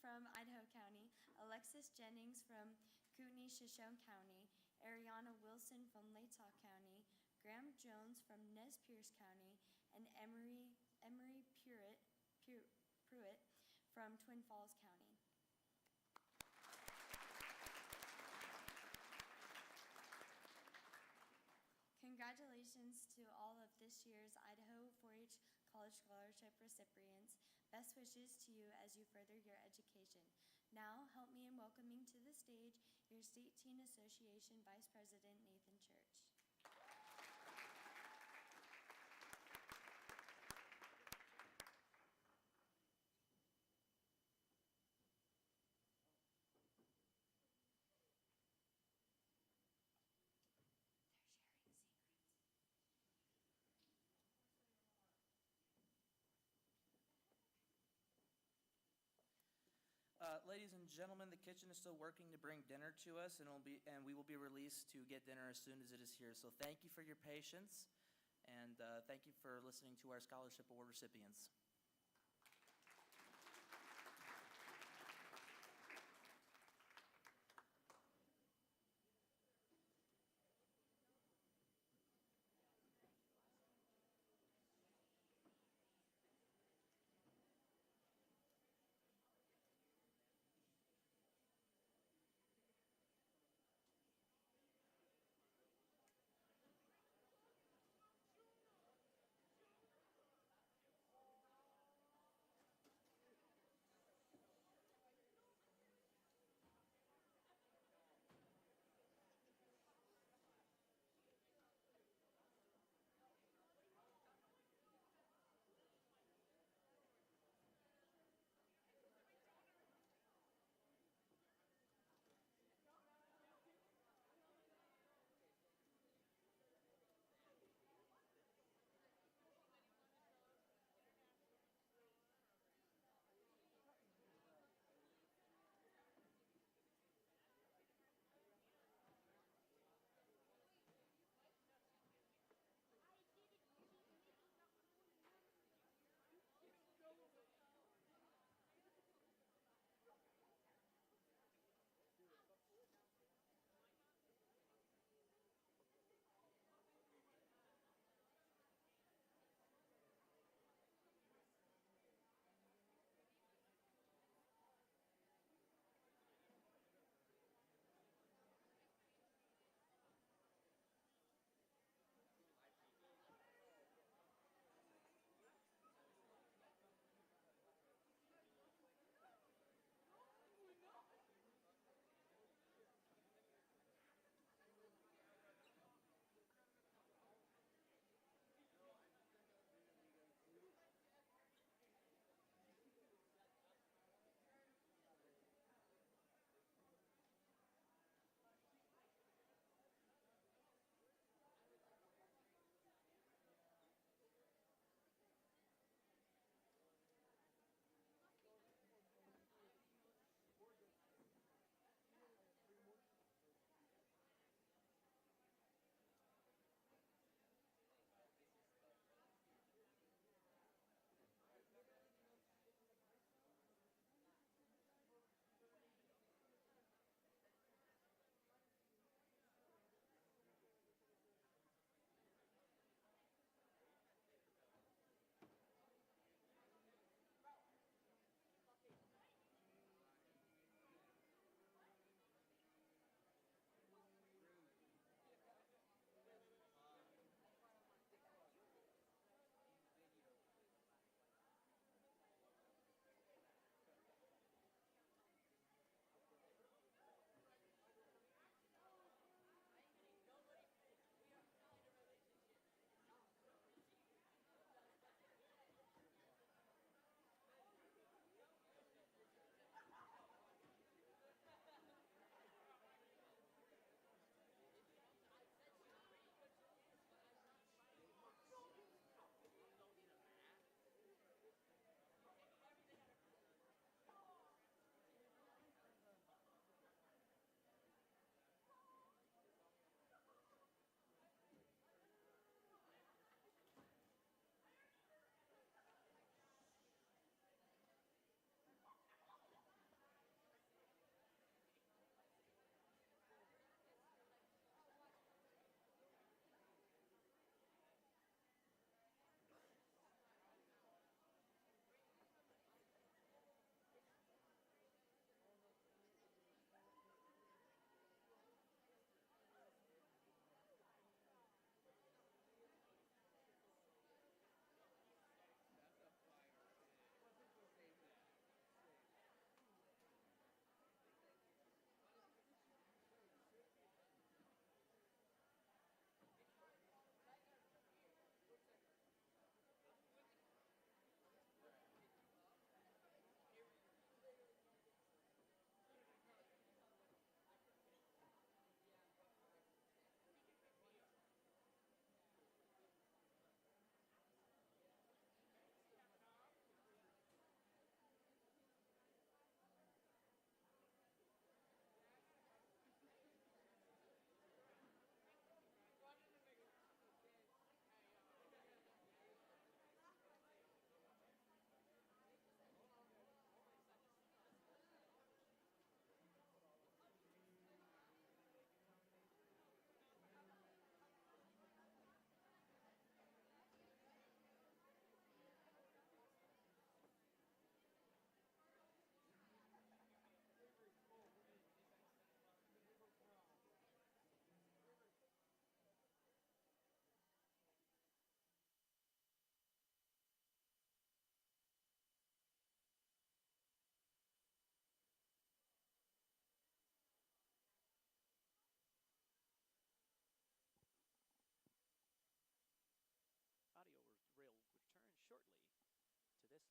Speaker 23: from Idaho County, Alexis Jennings from Kootenai-Shoshone County, Ariana Wilson from Latah County, Graham Jones from Nez Perce County, and Emery Pruitt from Twin Falls County. Congratulations to all of this year's Idaho 4-H College Scholarship recipients. Best wishes to you as you further your education. Now, help me in welcoming to the stage your State Teen Association Vice President, Nathan Church.
Speaker 7: Ladies and gentlemen, the kitchen is still working to bring dinner to us, and we will be released to get dinner as soon as it is here. So thank you for your patience, and thank you for listening to our scholarship award recipients.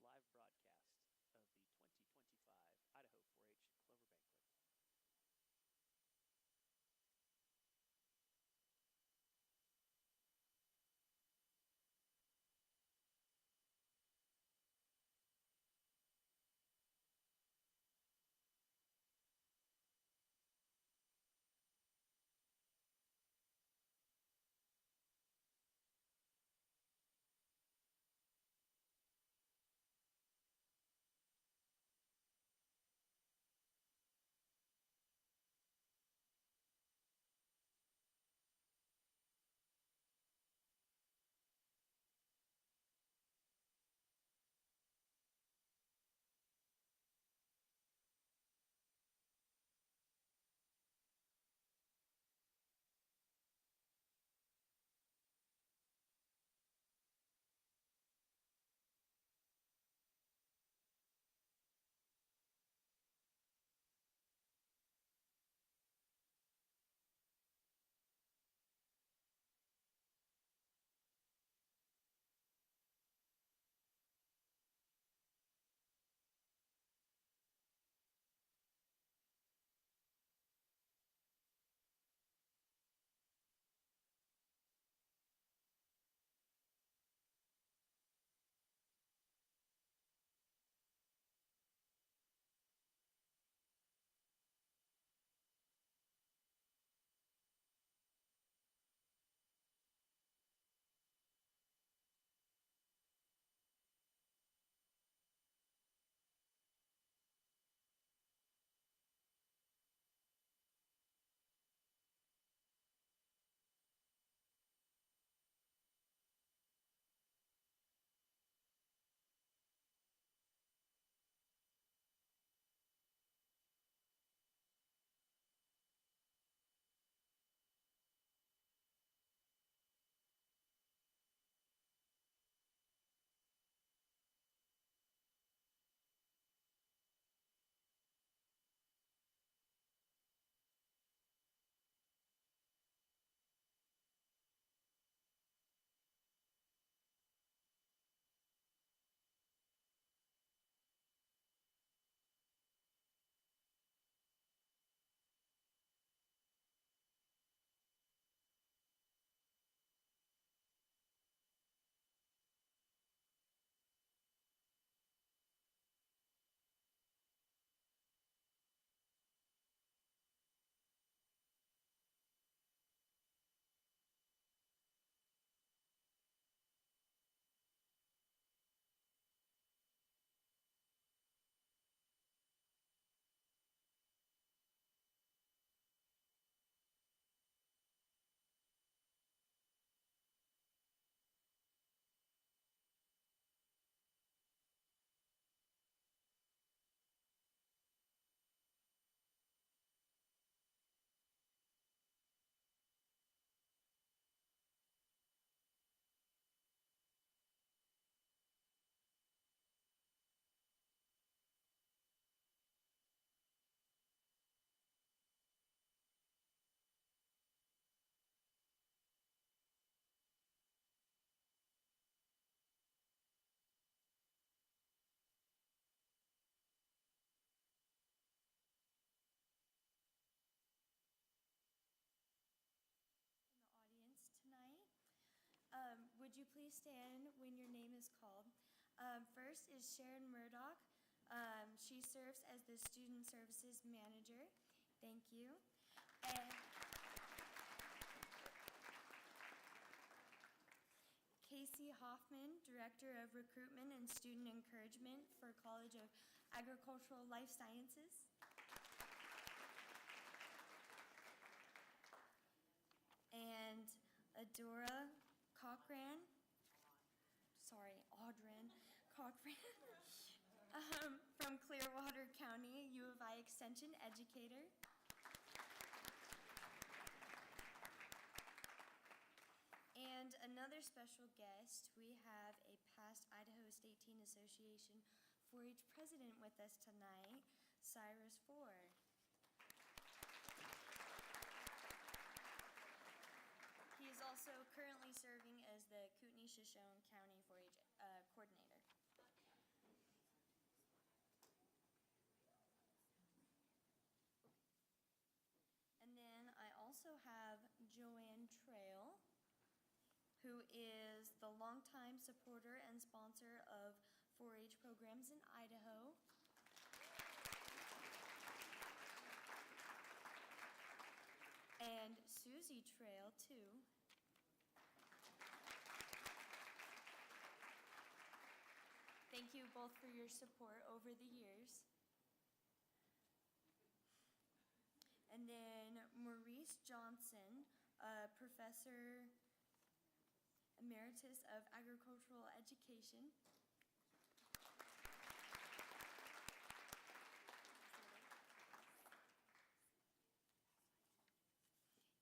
Speaker 8: live broadcast of the 2025 Idaho 4-H Clover Banquet.
Speaker 23: Audience tonight. Would you please stand when your name is called? First is Sharon Murdoch. She serves as the Student Services Manager. Thank you. And Casey Hoffman, Director of Recruitment and Student Encouragement for College of Agricultural Life Sciences. And Adora Cochran, Audrin Cochran, from Clearwater County, U of I Extension Educator. And another special guest, we have a past Idaho State Teen Association 4-H president with us tonight, Cyrus Ford. He is also currently serving as the Kootenai-Shoshone County 4-H coordinator. the longtime supporter and sponsor of 4-H programs in Idaho. And Susie Trail, too. Thank you both for your support over the years. And then Maurice Johnson, Professor Emeritus of Agricultural Education.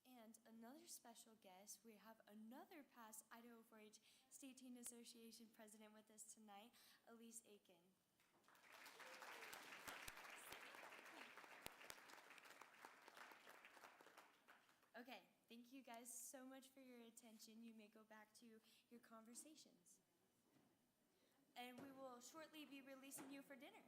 Speaker 23: And another special guest, we have another past Idaho 4-H State Teen Association president with us tonight, Elise Aiken. Okay, thank you guys so much for your attention. You may go back to your conversations. And we will shortly be releasing you for dinner.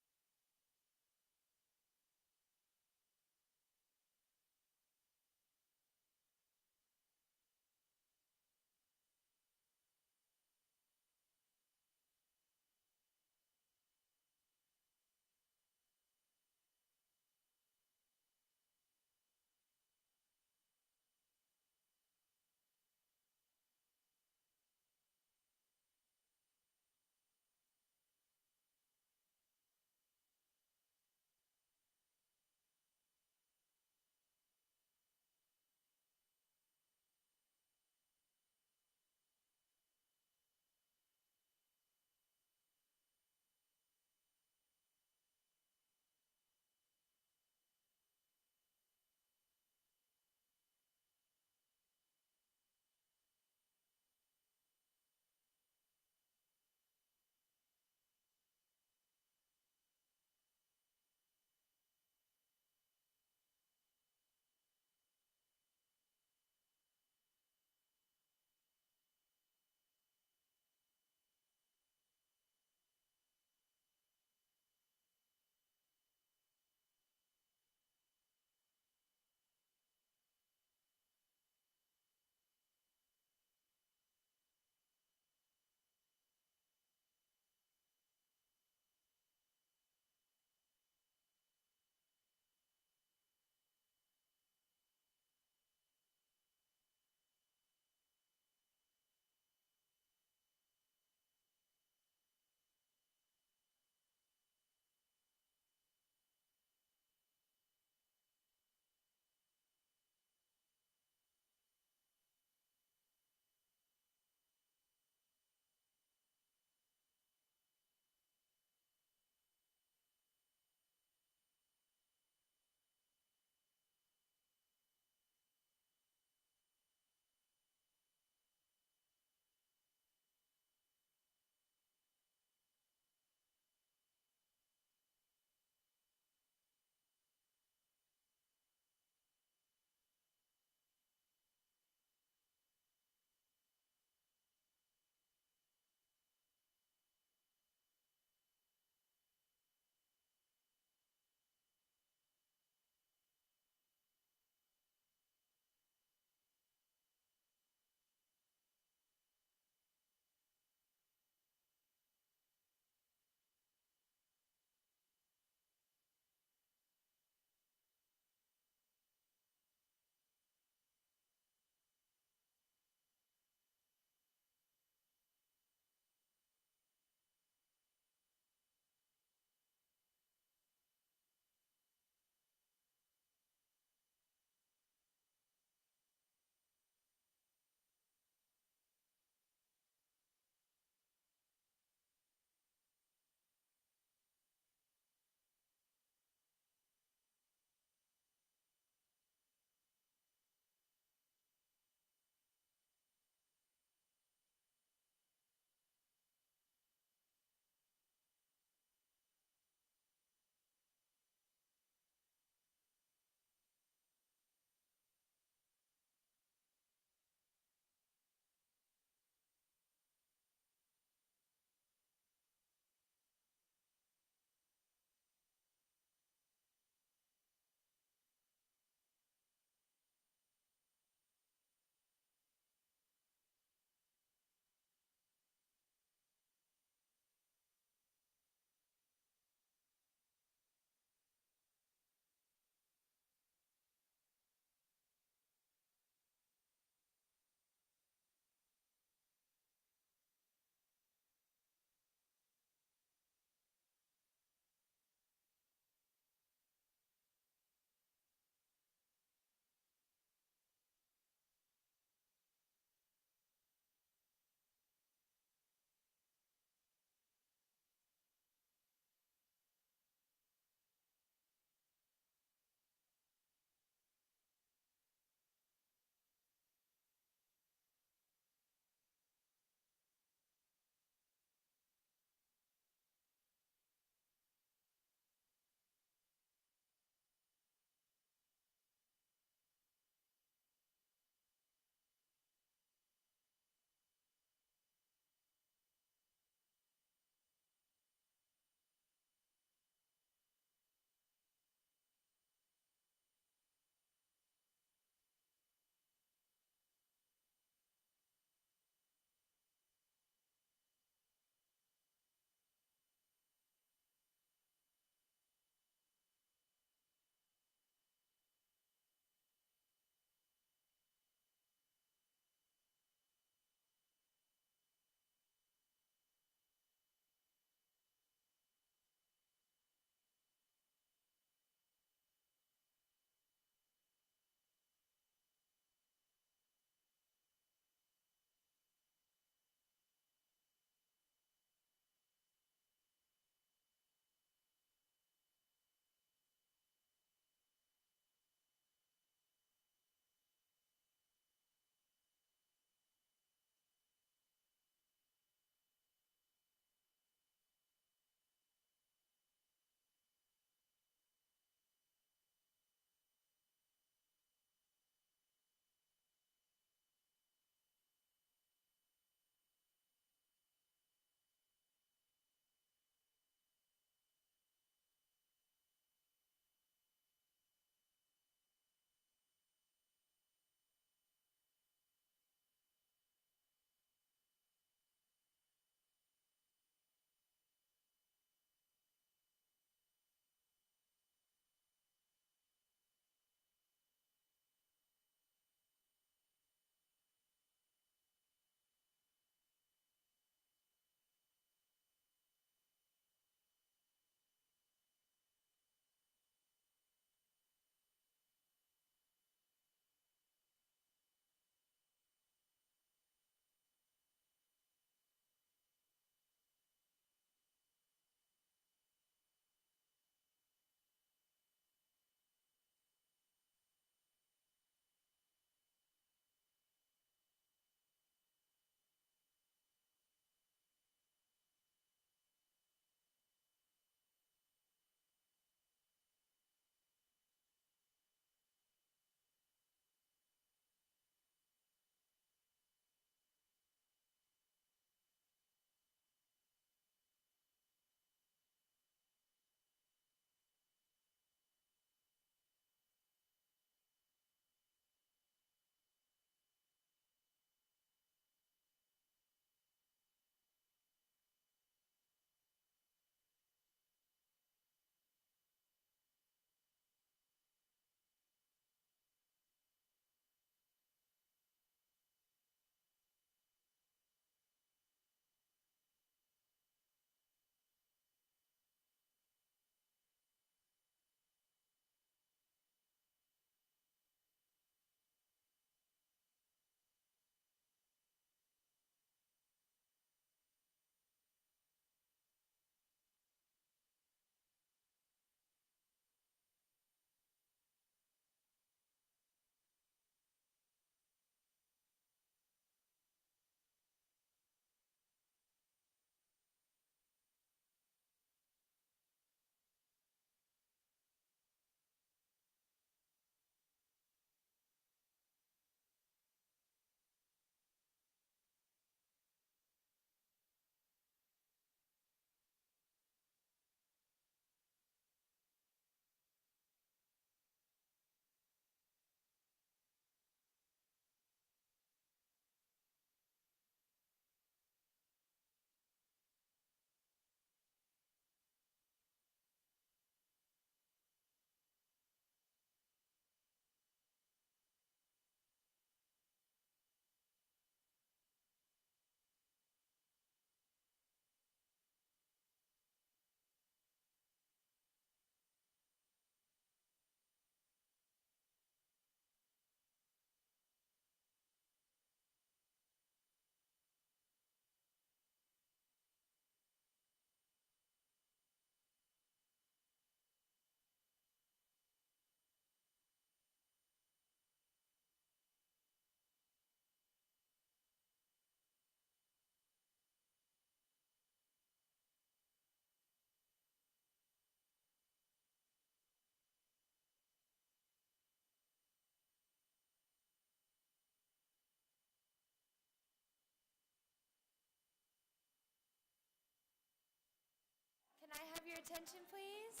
Speaker 23: attention, please?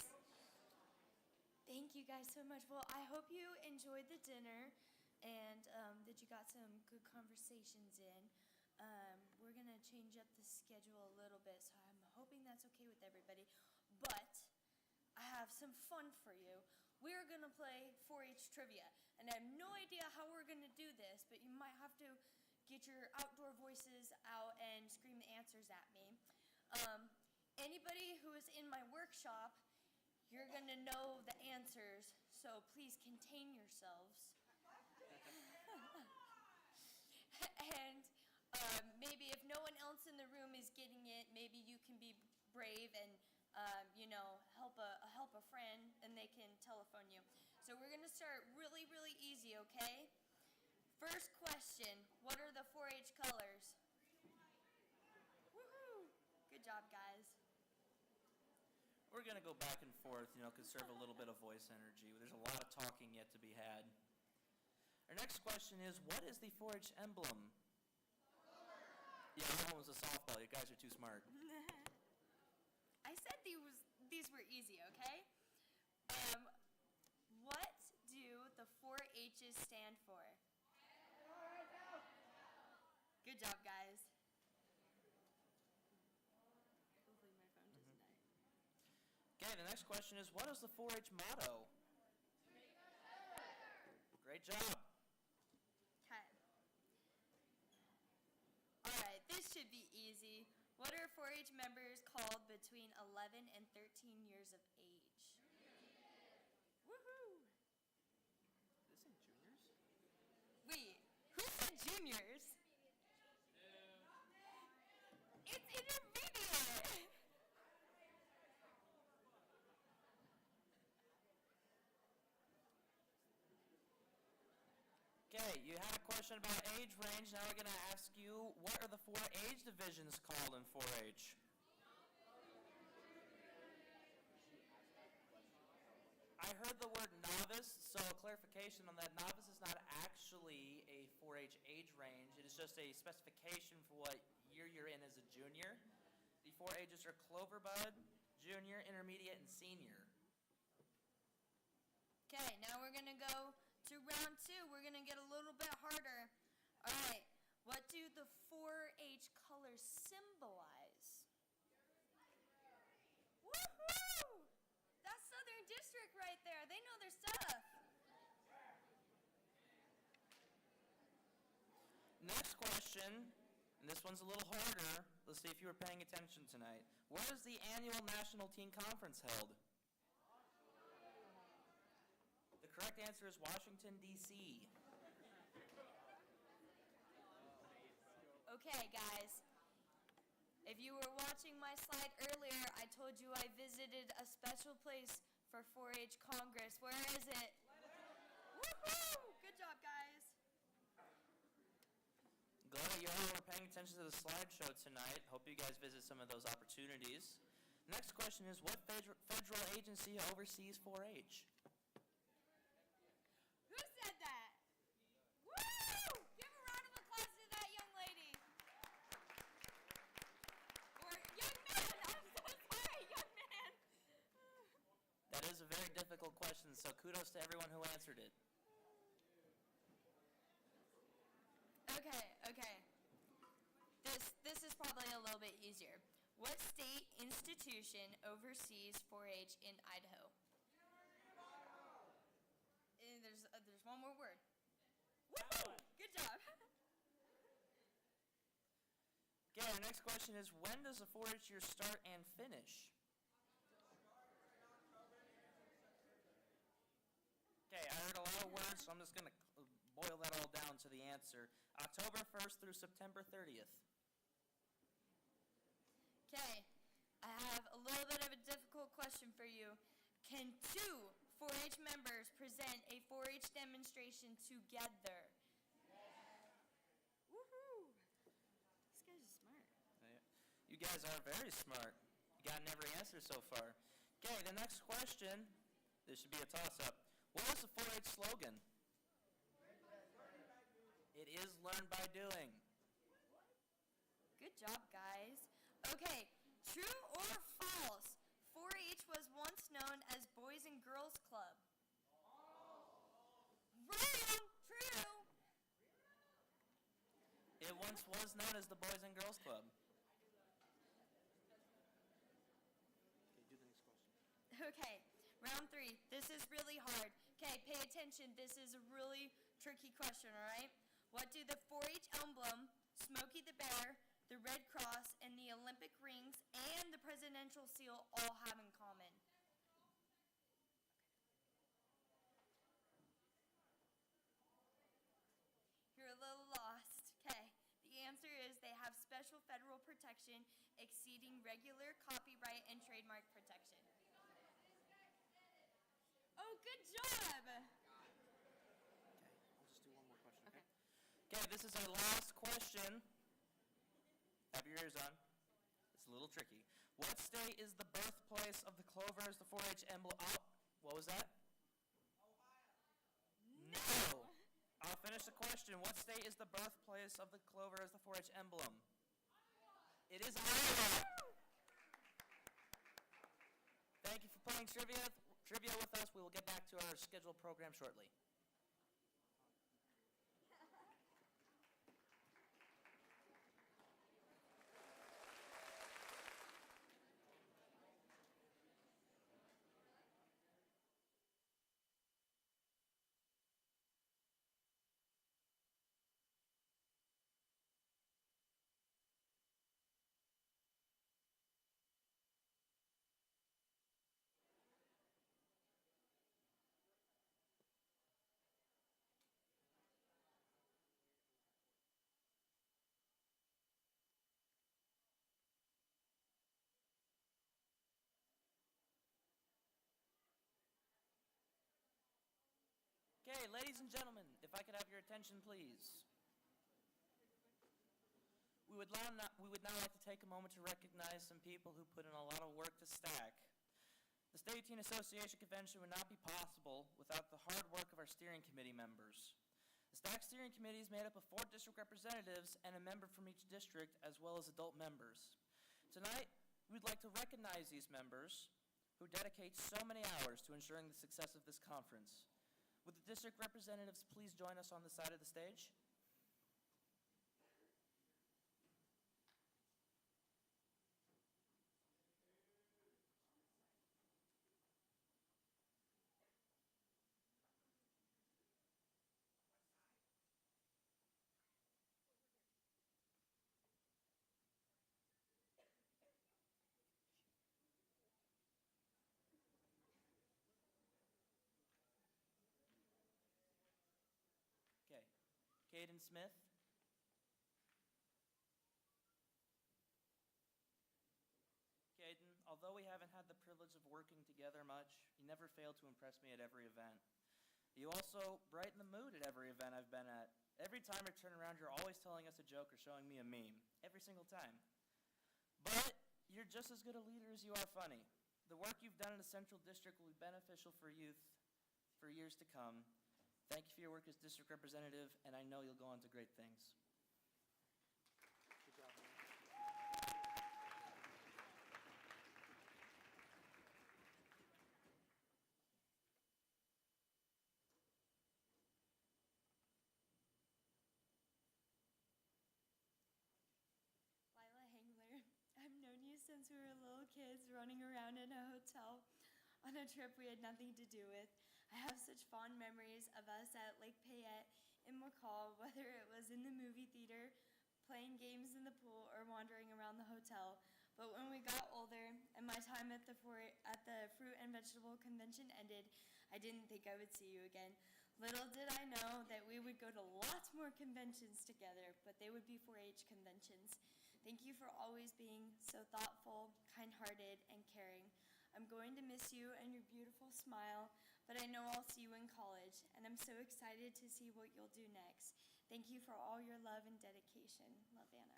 Speaker 23: Thank you guys so much. Well, I hope you enjoyed the dinner and that you got some good conversations in. We're going to change up the schedule a little bit, so I'm hoping that's okay with everybody. But I have some fun for you. We're going to play 4-H trivia, and I have no idea how we're going to do this, but you might have to get your outdoor voices out and scream the answers at me. Anybody who is in my workshop, you're going to know the answers, so please contain yourselves. And maybe if no one else in the room is getting it, maybe you can be brave and help a friend, and they can telephone you. So we're going to start really, really easy, okay? First question, what are the 4-H colors? Woohoo! Good job, guys.
Speaker 7: We're going to go back and forth, conserve a little bit of voice energy. There's a lot of talking yet to be had. Our next question is, what is the 4-H emblem? Yeah, that one was a softball. You guys are too smart.
Speaker 23: I said these were easy, okay? What do the 4 H's stand for? Good job, guys. Hopefully my phone doesn't die.
Speaker 7: Okay, the next question is, what is the 4-H motto? Great job.
Speaker 23: Okay. All right, this should be easy. What are 4-H members called between 11 and 13 years of age? Woohoo!
Speaker 7: Isn't juniors?
Speaker 23: Wait, who said juniors? It's intermediate!
Speaker 7: Okay, you had a question about age range. Now we're going to ask you, what are the 4 age divisions called in 4-H? I heard the word novice, so clarification on that. Novice is not actually a 4-H age range. It is just a specification for what year you're in as a junior. The 4 ages are Clover Bud, junior, intermediate, and senior.
Speaker 23: Okay, now we're going to go to round 2. We're going to get a little bit harder. All right, what do the 4-H colors symbolize? Woohoo! That's Southern District right there. They know their stuff.
Speaker 7: Next question, and this one's a little harder. Let's see if you were paying attention tonight. Where is the annual National Teen Conference held? The correct answer is Washington, D.C.
Speaker 23: Okay, guys. If you were watching my slide earlier, I told you I visited a special place for 4-H Congress. Where is it? Woohoo! Good job, guys.
Speaker 7: Glad that you all were paying attention to the slideshow tonight. Hope you guys visit some of those opportunities. Next question is, what federal agency oversees 4-H?
Speaker 23: Who said that? Woo! Give a round of applause to that young lady. Or young man. I'm so sorry, young man.
Speaker 7: That is a very difficult question, so kudos to everyone who answered it.
Speaker 23: Okay. This is probably a little bit easier. What state institution oversees 4-H in Idaho? There's one more word. Woohoo! Good job.
Speaker 7: Okay, our next question is, when does a 4-H year start and finish? Okay, I heard a lot of words, so I'm just going to boil that all down to the answer. October 1st through September 30th.
Speaker 23: Okay, I have a little bit of a difficult question for you. Can 2 4-H members present a 4-H demonstration together? Yes. Woohoo! This guy's smart.
Speaker 7: You guys are very smart. You gotten every answer so far. Okay, the next question, this should be a toss-up. What is the 4-H slogan? It is learn by doing.
Speaker 23: Good job, guys. Okay, true or false? 4-H
Speaker 7: It once was known as the Boys and Girls Club.
Speaker 23: Okay, round 3. This is really hard. Okay, pay attention. This is a really tricky question, all right? What do the 4-H emblem, Smokey the Bear, the Red Cross, and the Olympic rings and the presidential seal all have in common? You're a little lost. Okay, the answer is they have special federal protection exceeding regular copyright and trademark protection. Oh, good job!
Speaker 7: Okay, this is our last question. Have your ears on. It's a little tricky. What state is the birthplace of the Clover as the 4-H emblem? Oh, what was that? No! I'll finish the question. What state is the birthplace of the Clover as the 4-H emblem? It is Iowa! Thank you for playing trivia with us. We will get back to our scheduled program shortly. Okay, ladies and gentlemen, if I could have your attention, please. We would now like to take a moment to recognize some people who put in a lot of work to STAC. The State Teen Association Convention would not be possible without the hard work of our steering committee members. The STAC steering committee is made up of 4 district representatives and a member from each district, as well as adult members. Tonight, we'd like to recognize these members who dedicate so many hours to ensuring the success of this conference. Would the district representatives please join us on the side of the stage? Okay. Caden Smith. Caden, although we haven't had the privilege of working together much, you never fail to impress me at every event. You also brighten the mood at every event I've been at. Every time I turn around, you're always telling us a joke or showing me a meme. Every single time. But you're just as good a leader as you are funny. The work you've done in the Central District will be beneficial for youth for years to come. Thank you for your work as district representative, and I know you'll go on to great things. Good job, man.
Speaker 23: Lila Hangler, I've known you since we were little kids running around in a hotel on a trip we had nothing to do with. I have such fond memories of us at Lake Payette in McCall, whether it was in the movie theater, playing games in the pool, or wandering around the hotel. But when we got older and my time at the Fruit and Vegetable Convention ended, I didn't think I would see you again. Little did I know that we would go to lots more conventions together, but they would be 4-H conventions. Thank you for always being so thoughtful, kind-hearted, and caring. I'm going to miss you and your beautiful smile, but I know I'll see you in college, and I'm so excited to see what you'll do next. Thank you for all your love and dedication. Love, Anna.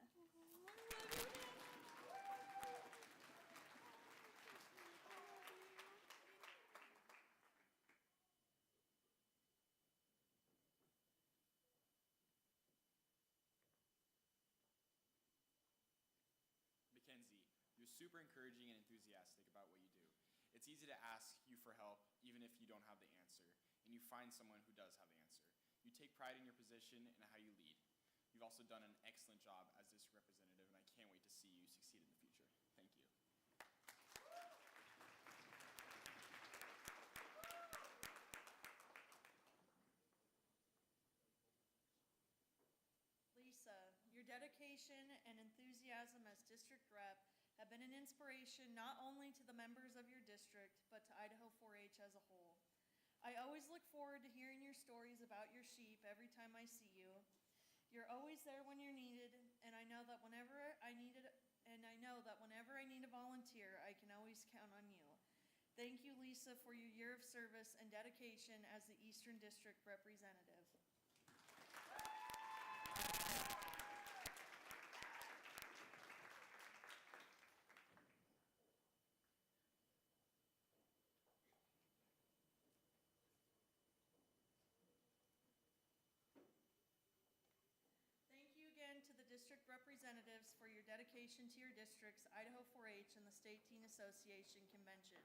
Speaker 9: Mackenzie, you're super encouraging and enthusiastic about what you do. It's easy to ask you for help even if you don't have the answer, and you find someone who does have the answer. You take pride in your position and how you lead. You've also done an excellent job as district representative, and I can't wait to see you succeed in the future. Thank you.
Speaker 6: Lisa, your dedication and enthusiasm as district rep have been an inspiration not only to the members of your district, but to Idaho 4-H as a whole. I always look forward to hearing your stories about your sheep every time I see you. You're always there when you're needed, and I know that whenever I need a volunteer, I can always count on you. Thank you, Lisa, for your year of service and dedication as the Eastern District representative. Thank you again to the district representatives for your dedication to your districts, Idaho 4-H, and the State Teen Association Convention.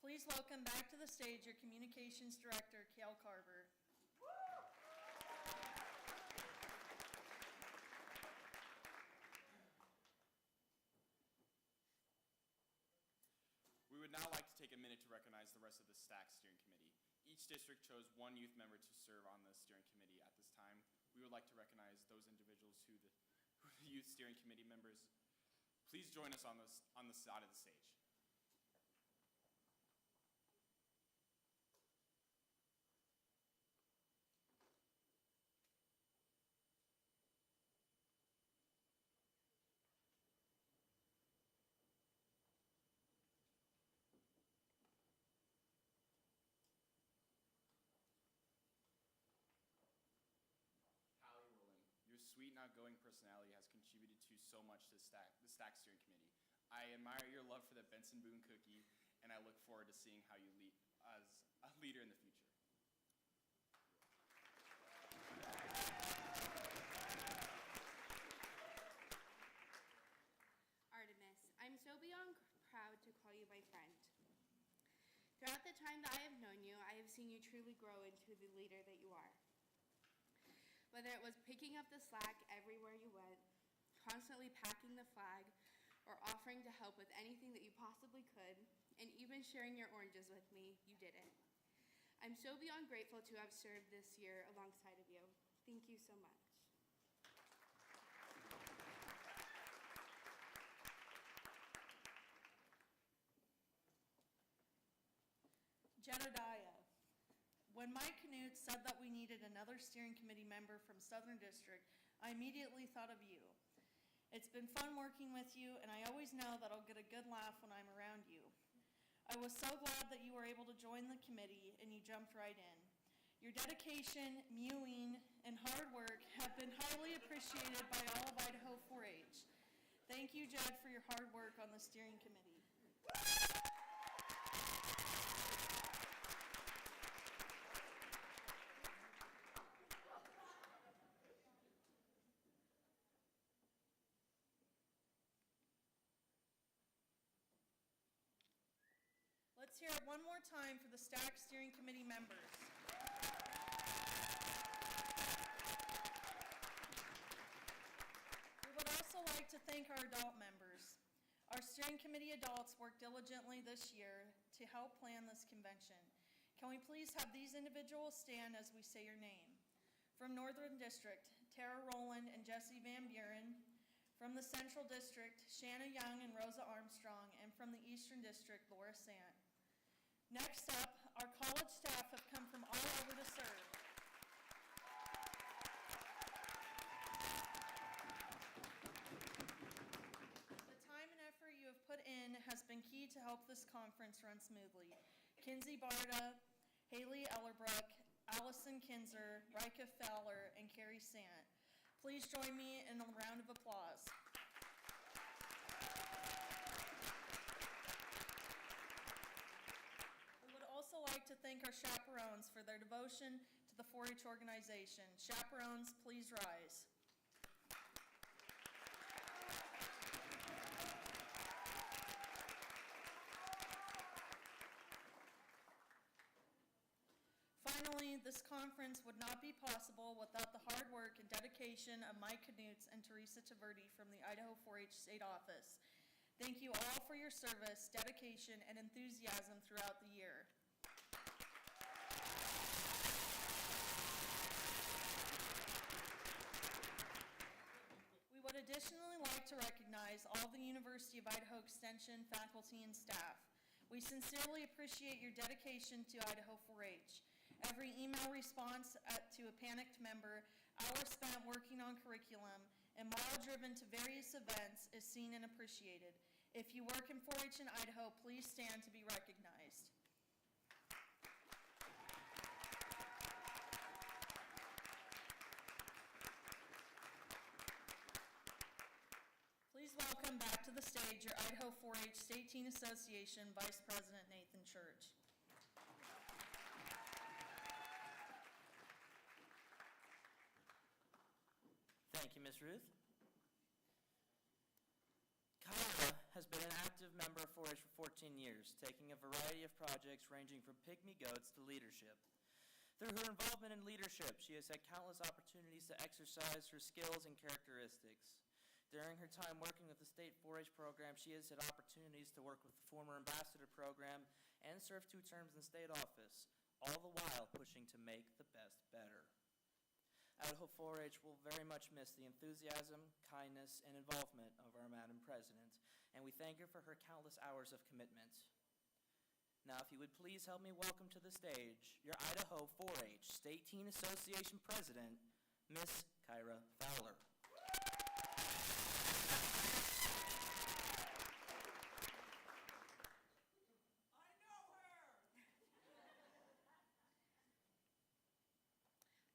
Speaker 6: Please welcome back to the stage your Communications Director, Cale Carver.
Speaker 9: We would now like to take a minute to recognize the rest of the STAC steering committee. Each district chose one youth member to serve on the steering committee at this time. We would like to recognize those individuals who the youth steering committee members. Please join us on the side of the stage. Sweet and outgoing personality has contributed to so much to the STAC steering committee. I admire your love for the Benson Boone cookie, and I look forward to seeing how you lead as a leader in the future.
Speaker 2: Artemis, I'm so beyond proud to call you my friend. Throughout the time that I have known you, I have seen you truly grow into the leader that you are. Whether it was picking up the slack everywhere you went, constantly packing the flag, or offering to help with anything that you possibly could, and even sharing your oranges with me, you did it. I'm so beyond grateful to have served this year alongside of you. Thank you so much.
Speaker 6: Jedediah. When Mike Knut said that we needed another steering committee member from Southern District, I immediately thought of you. It's been fun working with you, and I always know that I'll get a good laugh when I'm around you. I was so glad that you were able to join the committee, and you jumped right in. Your dedication, mewing, and hard work have been highly appreciated by all of Idaho 4-H. Thank you, Jed, for your hard work on the steering committee. Let's hear it one more time for the STAC steering committee members. We would also like to thank our adult members. Our steering committee adults worked diligently this year to help plan this convention. Can we please have these individuals stand as we say your name? From Northern District, Tara Rowland and Jesse Van Buren. From the Central District, Shanna Young and Rosa Armstrong. And from the Eastern District, Laura Sant. Next up, our college staff have come from all over to serve. The time and effort you have put in has been key to help this conference run smoothly. Kinsey Barda, Haley Ellerbrook, Allison Kinzer, Rika Fowler, and Carrie Sant. Please join me in a round of applause. Like to thank our chaperones for their devotion to the 4-H organization. Chaperones, please rise. Finally, this conference would not be possible without the hard work and dedication of Mike Knutz and Teresa Taverdi from the Idaho 4-H State Office. Thank you all for your service, dedication, and enthusiasm throughout the year. We would additionally like to recognize all the University of Idaho Extension faculty and staff. We sincerely appreciate your dedication to Idaho 4-H. Every email response to a panicked member, hours spent working on curriculum, and mile driven to various events is seen and appreciated. If you work in 4-H in Idaho, please stand to be recognized. Please welcome back to the stage your Idaho 4-H State Teen Association Vice President Nathan Church.
Speaker 7: Thank you, Ms. Ruth. Kyra has been an active member of 4-H for 14 years, taking a variety of projects ranging from pygmy goats to leadership. Through her involvement in leadership, she has had countless opportunities to exercise her skills and characteristics. During her time working with the state 4-H program, she has had opportunities to work with the former ambassador program and serve 2 terms in state office, all the while pushing to make the best better. Idaho 4-H will very much miss the enthusiasm, kindness, and involvement of our Madam President, and we thank her for her countless hours of commitment. Now, if you would please help me welcome to the stage your Idaho 4-H State Teen Association President, Miss Kyra Fowler.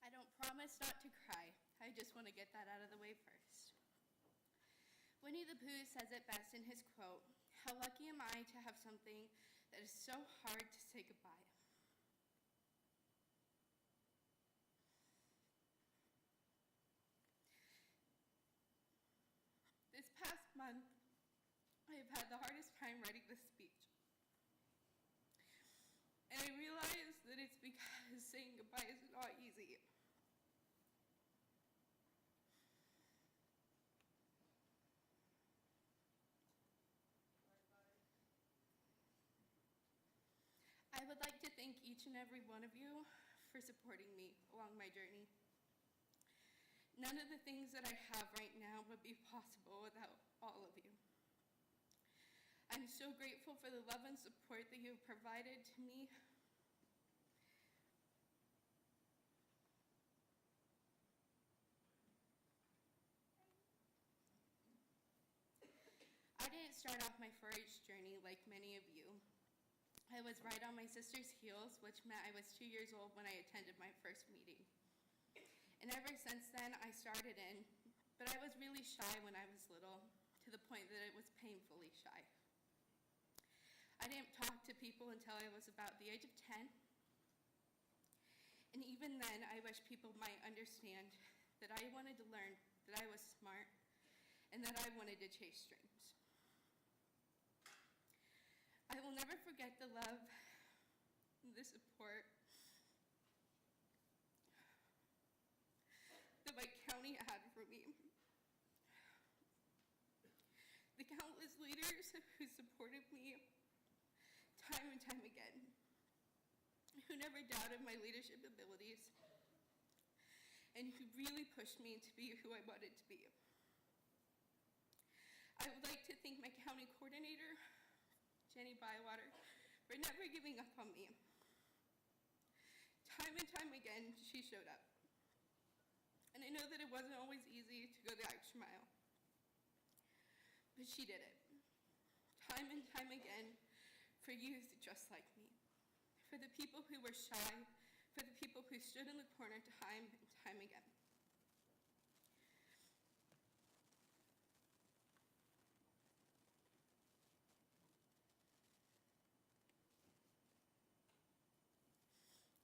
Speaker 2: I don't promise not to cry. I just want to get that out of the way first. Winnie the Pooh says it best in his quote, "How lucky am I to have something that is so hard to say goodbye." This past month, I have had the hardest time writing this speech. And I realize that it's because saying goodbye is not easy. I would like to thank each and every one of you for supporting me along my journey. None of the things that I have right now would be possible without all of you. I'm so grateful for the love and support that you have provided to me. I didn't start off my 4-H journey like many of you. I was right on my sister's heels, which meant I was 2 years old when I attended my first meeting. And ever since then, I started in, but I was really shy when I was little, to the point that it was painfully shy. I didn't talk to people until I was about the age of 10. And even then, I wish people might understand that I wanted to learn, that I was smart, and that I wanted to chase dreams. I will never forget the love, the support that my county had for me. The countless leaders who supported me time and time again, who never doubted my leadership abilities, and who really pushed me to be who I wanted to be. I would like to thank my county coordinator, Jenny Bywater, for never giving up on me. Time and time again, she showed up. And I know that it wasn't always easy to go the extra mile, but she did it. Time and time again, for youth just like me, for the people who were shy, for the people who stood in the corner time and time again.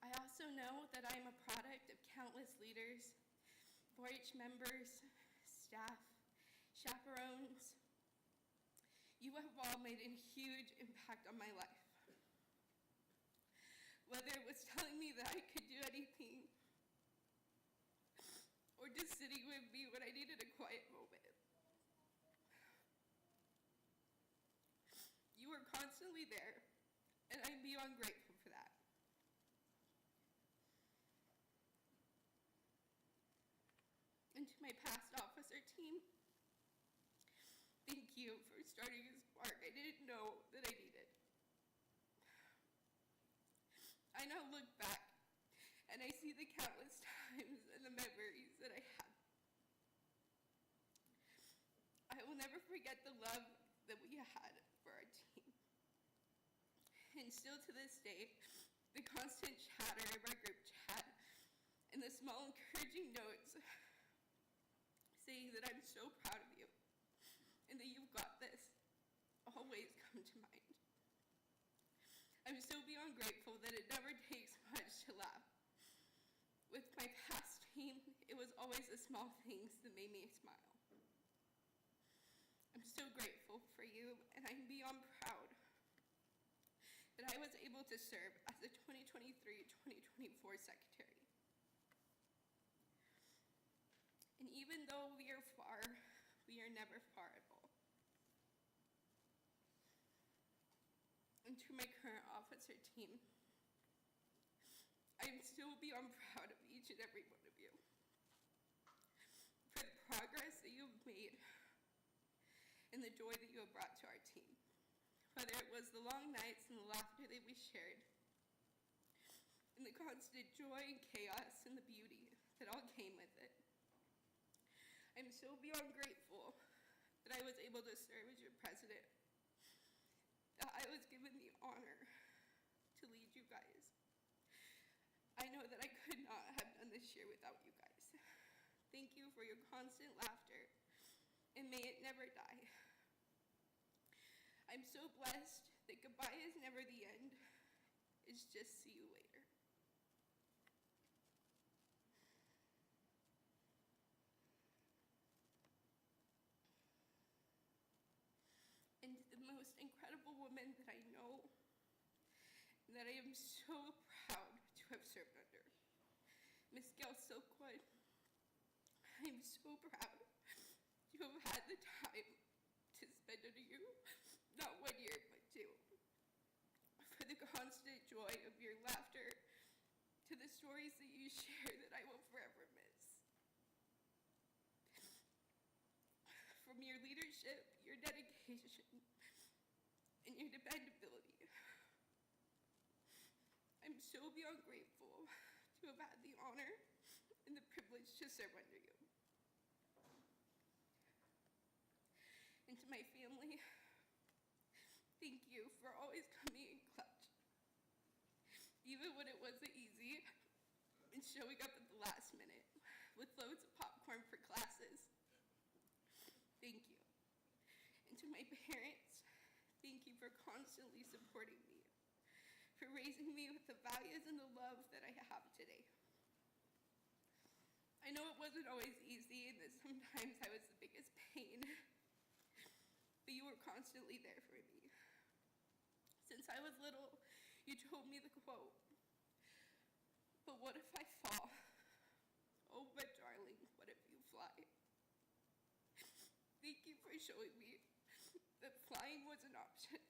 Speaker 2: I also know that I am a product of countless leaders, 4-H members, staff, chaperones. You have all made a huge impact on my life. Whether it was telling me that I could do anything or just sitting with me when I needed a quiet moment. You were constantly there, and I'm beyond grateful for that. And to my past officer team, thank you for starting a spark I didn't know that I needed. I now look back and I see the countless times and the memories that I had. I will never forget the love that we had for our team. And still to this day, the constant chatter of our group chat and the small encouraging notes saying that I'm so proud of you and that you've got this always come to mind. I'm so beyond grateful that it never takes much to laugh. With my past team, it was always the small things that made me smile. I'm so grateful for you, and I'm beyond proud that I was able to serve as the 2023-2024 secretary. And even though we are far, we are never far at all. And to my current officer team, I am still beyond proud of each and every one of you for the progress that you have made and the joy that you have brought to our team. Whether it was the long nights and the laughter that we shared, and the constant joy and chaos and the beauty that all came with it. I'm so beyond grateful that I was able to serve as your president, that I was given the honor to lead you guys. I know that I could not have done this year without you guys. Thank you for your constant laughter, and may it never die. I'm so blessed that goodbye is never the end. It's just see you later. And to the most incredible woman that I know, and that I am so proud to have served under, Miss Gail Silkwood, I'm so proud to have had the time to spend under you, not 1 year, but 2. For the constant joy of your laughter, to the stories that you share that I will forever miss. From your leadership, your dedication, and your dependability. I'm so beyond grateful to have had the honor and the privilege to serve under you. And to my family, thank you for always coming in clutch. Even when it wasn't easy, and showing up at the last minute with loads of popcorn for classes. Thank you. And to my parents, thank you for constantly supporting me, for raising me with the values and the love that I have today. I know it wasn't always easy and that sometimes I was the biggest pain, but you were constantly there for me. Since I was little, you told me the quote, "But what if I fall? Oh, but darling, what if you fly?" Thank you for showing me that flying was an option,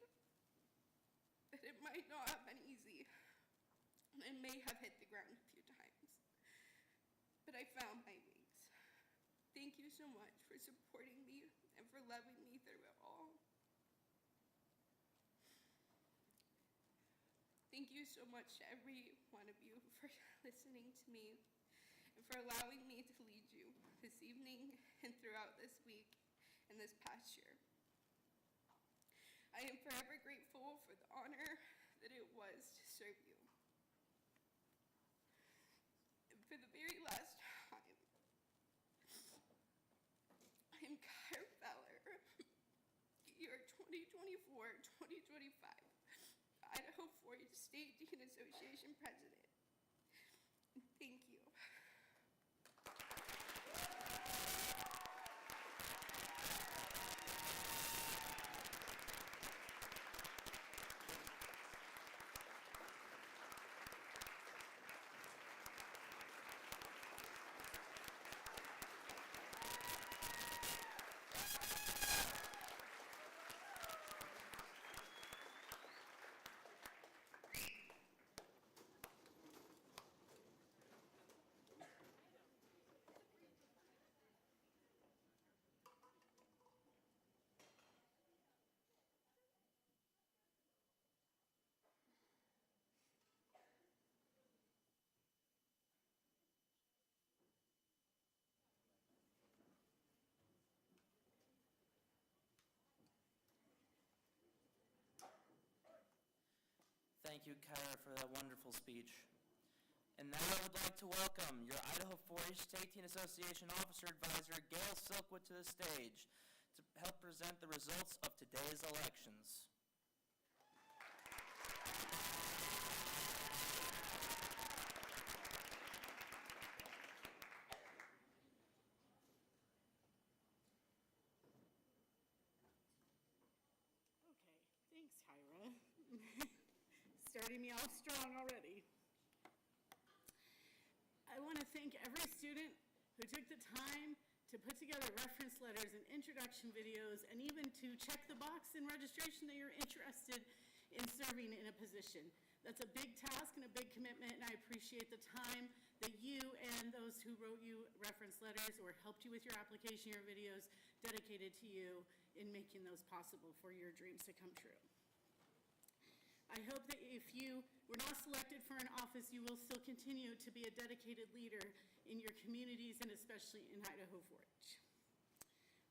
Speaker 2: that it might not have been easy, and I may have hit the ground a few times, but I found my wings. Thank you so much for supporting me and for loving me through it all. Thank you so much to every one of you for listening to me and for allowing me to lead you this evening and throughout this week and this past year. I am forever grateful for the honor that it was to serve you. And for the very last time, I am Kyra Feller, your 2024-2025 Idaho 4-H State Dean Association President. Thank you.
Speaker 7: thank you, Kyra, for that wonderful speech. And now I would like to welcome your Idaho 4-H State Teen Association Officer Advisor, Gail Silkwood, to the stage to help present the results of today's elections.
Speaker 10: Thanks, Kyra. Starting me off strong already. I want to thank every student who took the time to put together reference letters and introduction videos, and even to check the box in registration that you're interested in serving in a position. That's a big task and a big commitment, and I appreciate the time that you and those who wrote you reference letters or helped you with your application or videos dedicated to you in making those possible for your dreams to come true. I hope that if you were not selected for an office, you will still continue to be a dedicated leader in your communities and especially in Idaho 4-H.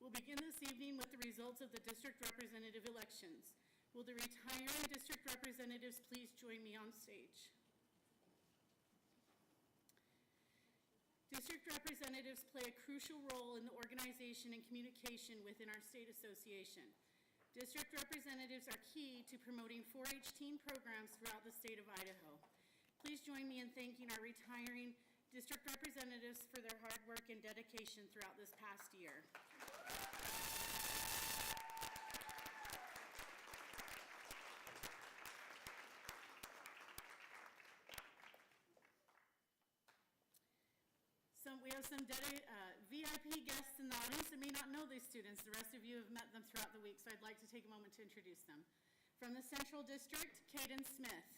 Speaker 10: We'll begin this evening with the results of the district representative elections. Will the retiring district representatives please join me on stage? District representatives play a crucial role in the organization and communication within our state association. District representatives are key to promoting 4-H teen programs throughout the state of Idaho. Please join me in thanking our retiring district representatives for their hard work and dedication throughout this past year. We have some VIP guests in the audience that may not know these students. The rest of you have met them throughout the week, so I'd like to take a moment to introduce them. From the Central District, Caden Smith.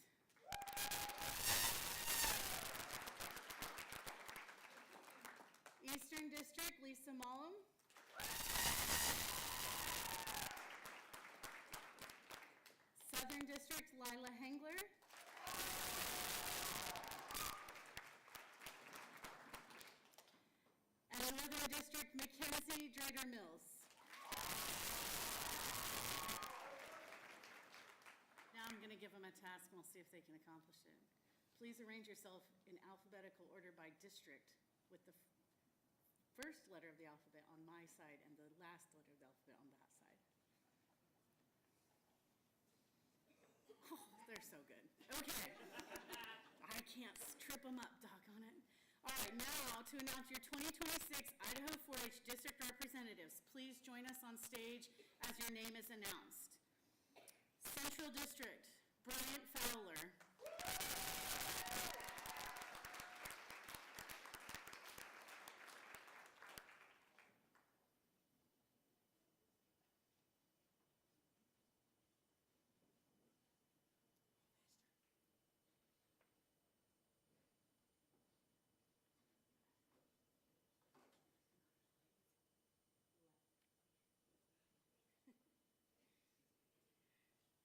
Speaker 10: Eastern District, Lisa Mollum. Southern District, Lila Hengler. Northern District, Mackenzie Drager Mills. Now I'm going to give them a task and we'll see if they can accomplish it. Please arrange yourself in alphabetical order by district, with the first letter of the alphabet on my side and the last letter of the alphabet on that side. Oh, they're so good. Okay. I can't trip them up, doggone it. All right, now to announce your 2026 Idaho 4-H District Representatives. Please join us on stage as your name is announced. Central District, Bryant Fowler.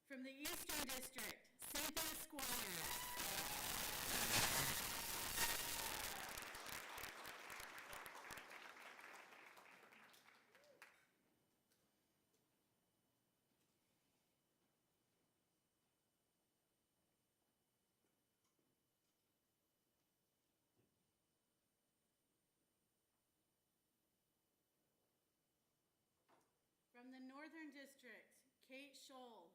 Speaker 10: From the Eastern District, Cynthia Squires. From the Northern District, Kate Scholl.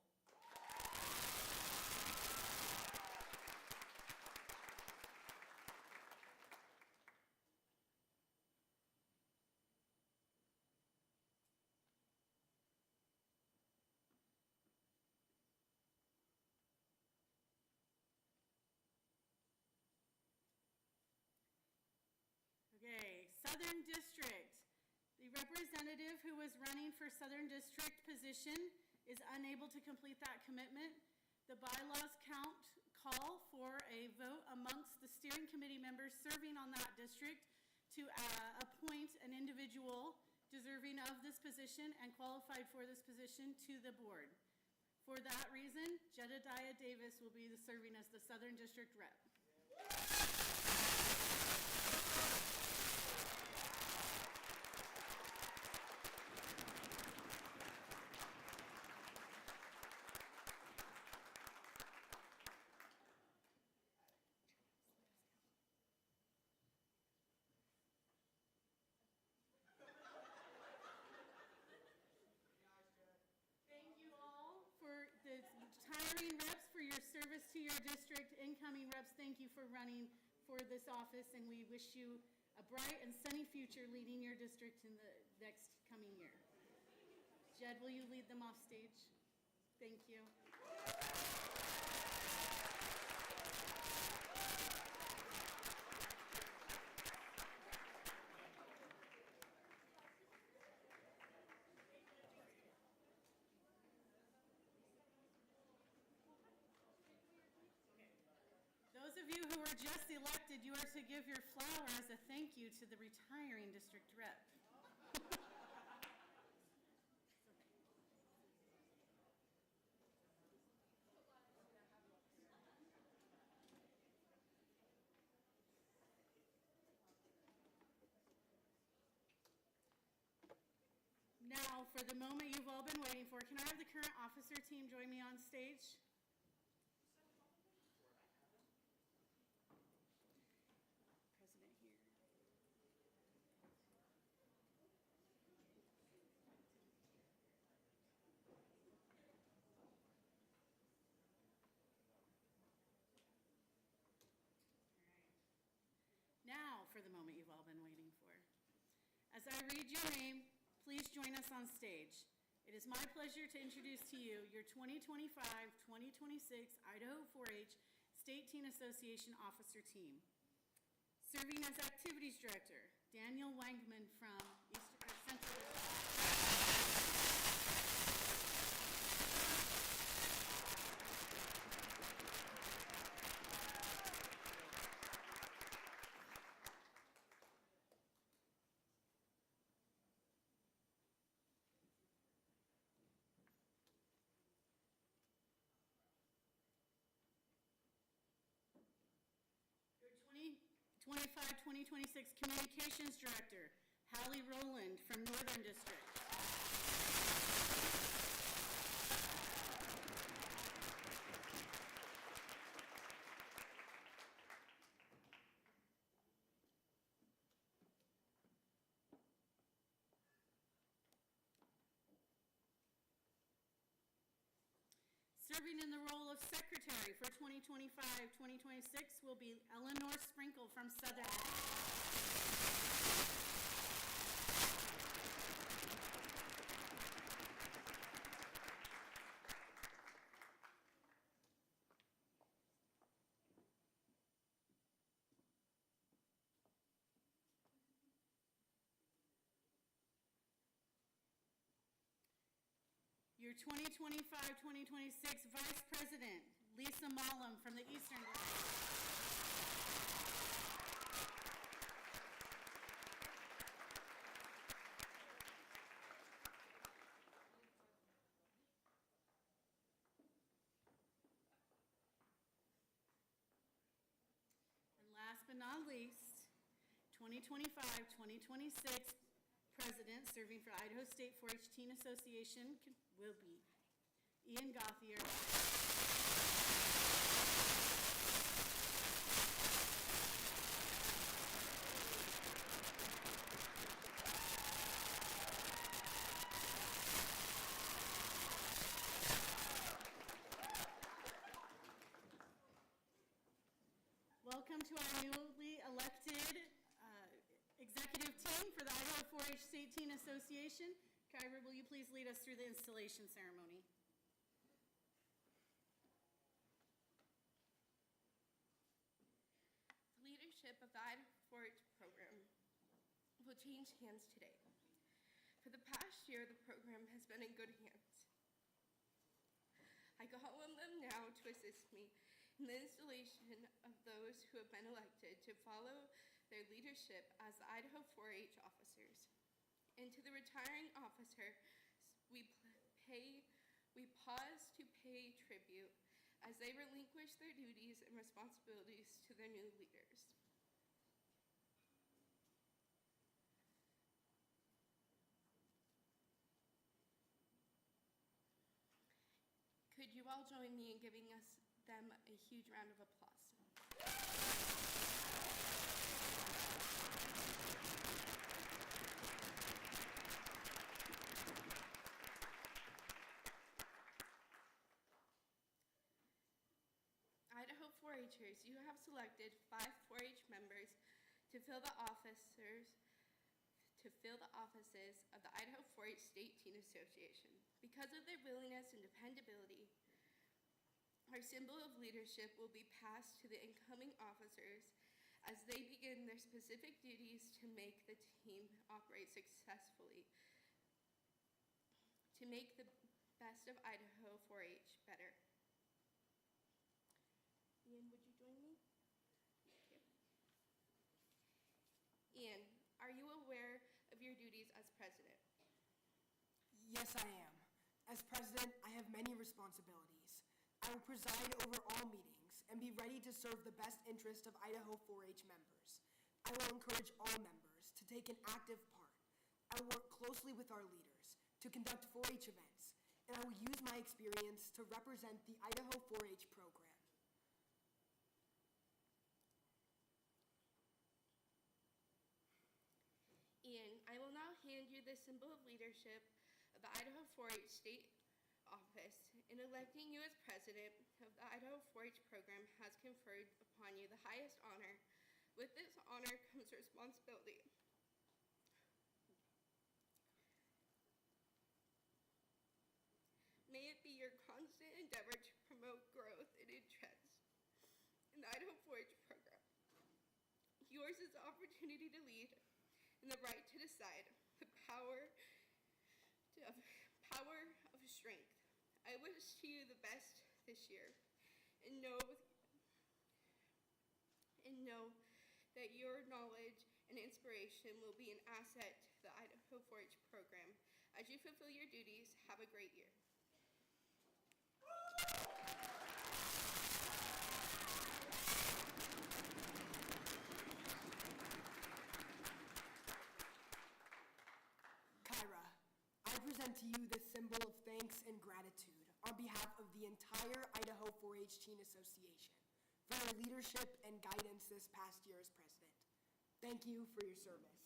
Speaker 10: Okay, Southern District. The representative who was running for Southern District position is unable to complete that commitment. The bylaws call for a vote amongst the steering committee members serving on that district to appoint an individual deserving of this position and qualified for this position to the board. For that reason, Jedediah Davis will be serving as the Southern District rep. your service to your district. Incoming reps, thank you for running for this office, and we wish you a bright and sunny future leading your district in the next coming year. Jed, will you lead them off stage? Thank you. Those of you who were just elected, you are to give your flower as a thank you to the retiring district rep. Now, for the moment you've all been waiting for, can I have the current officer team join me on stage? President here. Now, for the moment you've all been waiting for. As I read your name, please join us on stage. It is my pleasure to introduce to you your 2025-2026 Idaho 4-H State Teen Association Officer Team. Serving as Activities Director, Daniel Wangman from Central Your 2025-2026 Communications Director, Hallie Rowland from Northern District. Serving in the role of Secretary for 2025-2026 will be Eleanor Sprinkle from Southern. Your 2025-2026 Vice President, Lisa Mollum from the Eastern District. And last but not least, 2025-2026 President serving for Idaho State 4-H Teen Association will be Ian Gauthier. Welcome to our newly elected executive team for the Idaho 4-H State Teen Association. Kyra, will you please lead us through the installation ceremony?
Speaker 2: The leadership of the Idaho 4-H program will change hands today. For the past year, the program has been in good hands. I call on them now to assist me in the installation of those who have been elected to follow their leadership as the Idaho 4-H officers. And to the retiring officers, we pause to pay tribute as they relinquish their duties and responsibilities to their new leaders. Could you all join me in giving them a huge round of applause? 4-Hers, you have selected 5 4-H members to fill the offices of the Idaho 4-H State Teen Association. Because of their willingness and dependability, our symbol of leadership will be passed to the incoming officers as they begin their specific duties to make the team operate successfully, to make the best of Idaho 4-H better. Ian, would you join me? Thank you. Ian, are you aware of your duties as president?
Speaker 20: Yes, I am. As president, I have many responsibilities. I will preside over all meetings and be ready to serve the best interest of Idaho 4-H members. I will encourage all members to take an active part. I will work closely with our leaders to conduct 4-H events, and I will use my experience to represent the Idaho 4-H program.
Speaker 2: Ian, I will now hand you the symbol of leadership of the Idaho 4-H State Office. In electing you as president of the Idaho 4-H program has conferred upon you the highest honor. With this honor comes responsibility. May it be your constant endeavor to promote growth and interest in the Idaho 4-H program. Yours is the opportunity to lead and the right to decide, the power of strength. I wish to you the best this year and know that your knowledge and inspiration will be an asset to the Idaho 4-H program. As you fulfill your duties, have a great year.
Speaker 20: Kyra, I present to you this symbol of thanks and gratitude on behalf of the entire Idaho 4-H Teen Association for your leadership and guidance this past year as president. Thank you for your service.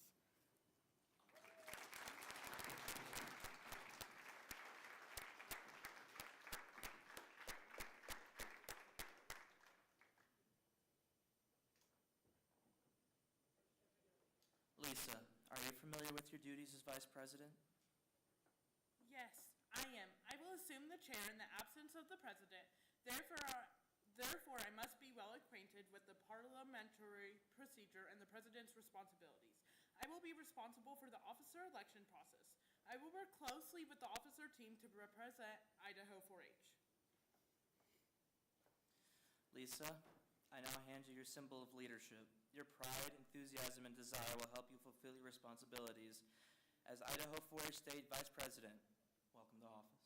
Speaker 7: Lisa, are you familiar with your duties as vice president?
Speaker 11: Yes, I am. I will assume the chair in the absence of the president. Therefore, I must be well acquainted with the parliamentary procedure and the president's responsibilities. I will be responsible for the officer election process. I will work closely with the officer team to represent Idaho 4-H.
Speaker 7: Lisa, I now hand you your symbol of leadership. Your pride, enthusiasm, and desire will help you fulfill your responsibilities as Idaho 4-H State Vice President. Welcome to office.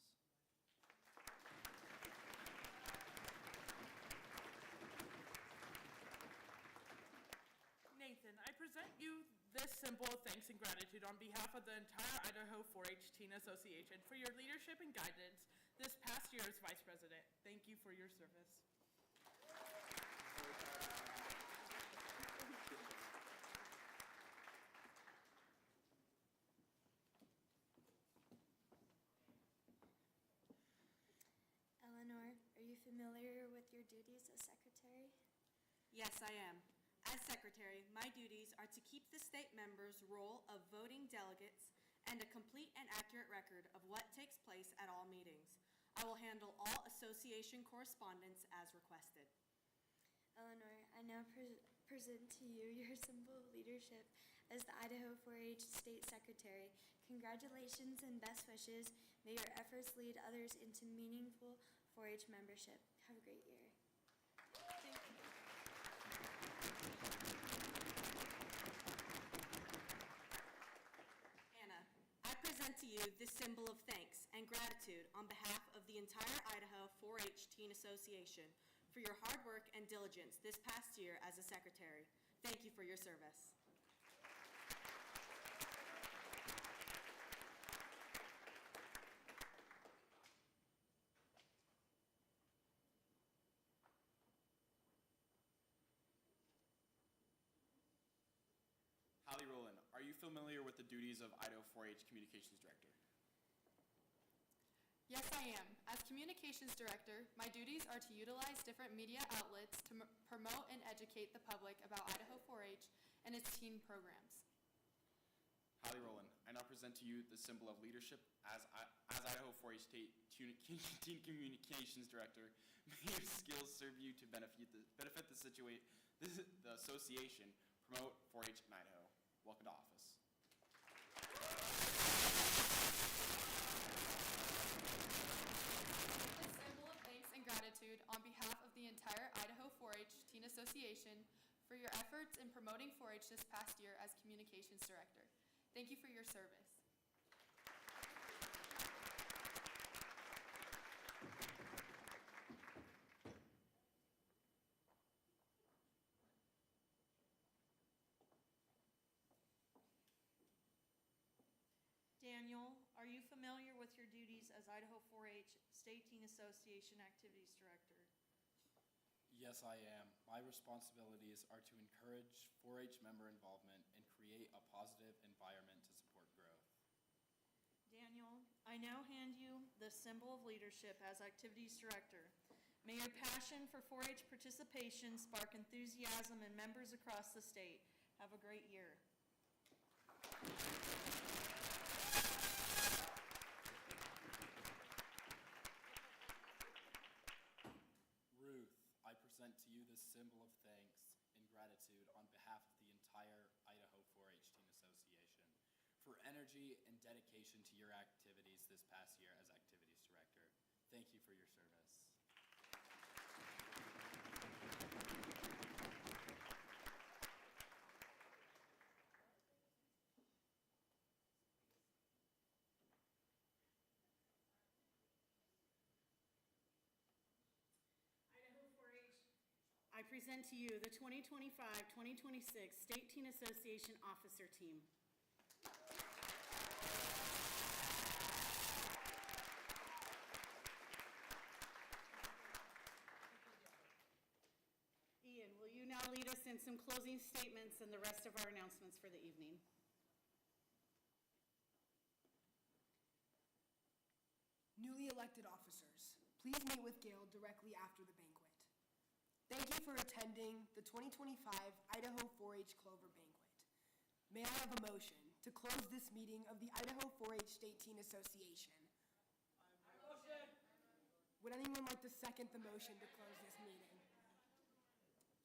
Speaker 11: Nathan, I present you this symbol of thanks and gratitude on behalf of the entire Idaho 4-H Teen Association for your leadership and guidance this past year as Vice President. Thank you for your service.
Speaker 23: Eleanor, are you familiar with your duties as secretary?
Speaker 12: Yes, I am. As secretary, my duties are to keep the state members' roll of voting delegates and a complete and accurate record of what takes place at all meetings. I will handle all association correspondence as requested.
Speaker 23: Eleanor, I now present to you your symbol of leadership as the Idaho 4-H State Secretary. Congratulations and best wishes. May your efforts lead others into meaningful 4-H membership. Have a great year.
Speaker 12: Thank you. Anna, I present to you this symbol of thanks and gratitude on behalf of the entire Idaho 4-H Teen Association for your hard work and diligence this past year as a secretary. Thank you for your service.
Speaker 9: Hallie Rowland, are you familiar with the duties of Idaho 4-H Communications Director?
Speaker 25: Yes, I am. As Communications Director, my duties are to utilize different media outlets to promote and educate the public about Idaho 4-H and its teen programs.
Speaker 9: Howdy, Roland. I now present to you the symbol of leadership as Idaho 4-H State Teen Communications Director. May your skills serve you to benefit the association, promote 4-H in Idaho. Welcome to office.
Speaker 25: A symbol of thanks and gratitude on behalf of the entire Idaho 4-H Teen Association for your efforts in promoting 4-H this past year as Communications Director. Thank you for your service.
Speaker 6: Daniel, are you familiar with your duties as Idaho 4-H State Teen Association Activities Director?
Speaker 4: Yes, I am. My responsibilities are to encourage 4-H member involvement and create a positive environment to support growth.
Speaker 6: Daniel, I now hand you the symbol of leadership as Activities Director. May your passion for 4-H participation spark enthusiasm in members across the state. Have a great year.
Speaker 4: Ruth, I present to you this symbol of thanks and gratitude on behalf of the entire Idaho 4-H Teen Association for energy and dedication to your activities this past year as Activities Director. Thank you for your service.
Speaker 10: I present to you the 2025-2026 State Teen Association Officer Team. Ian, will you now lead us in some closing statements and the rest of our announcements for the evening?
Speaker 20: Newly elected officers, please meet with Gail directly after the banquet. Thank you for attending the 2025 Idaho 4-H Clover Banquet. May I have a motion to close this meeting of the Idaho 4-H State Teen Association?
Speaker 22: Motion.
Speaker 20: Would anyone like to second the motion to close this meeting?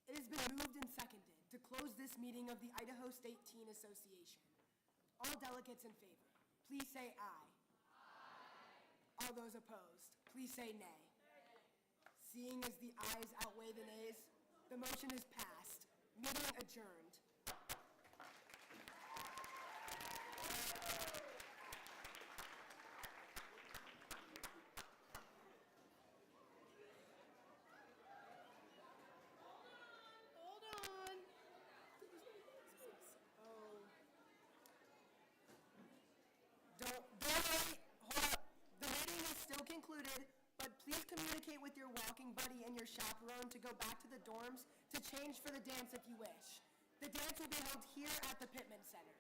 Speaker 20: It has been moved and seconded to close this meeting of the Idaho State Teen Association. All delegates in favor, please say aye. Aye. All those opposed, please say nay. Seeing as the ayes outweigh the nays, the motion is passed. Meeting adjourned.
Speaker 10: Hold on.
Speaker 20: Don't worry. Hold up. The meeting is still concluded, but please communicate with your walking buddy and your chaperone to go back to the dorms to change for the dance if you wish. The dance will be held here at the Pittman Center.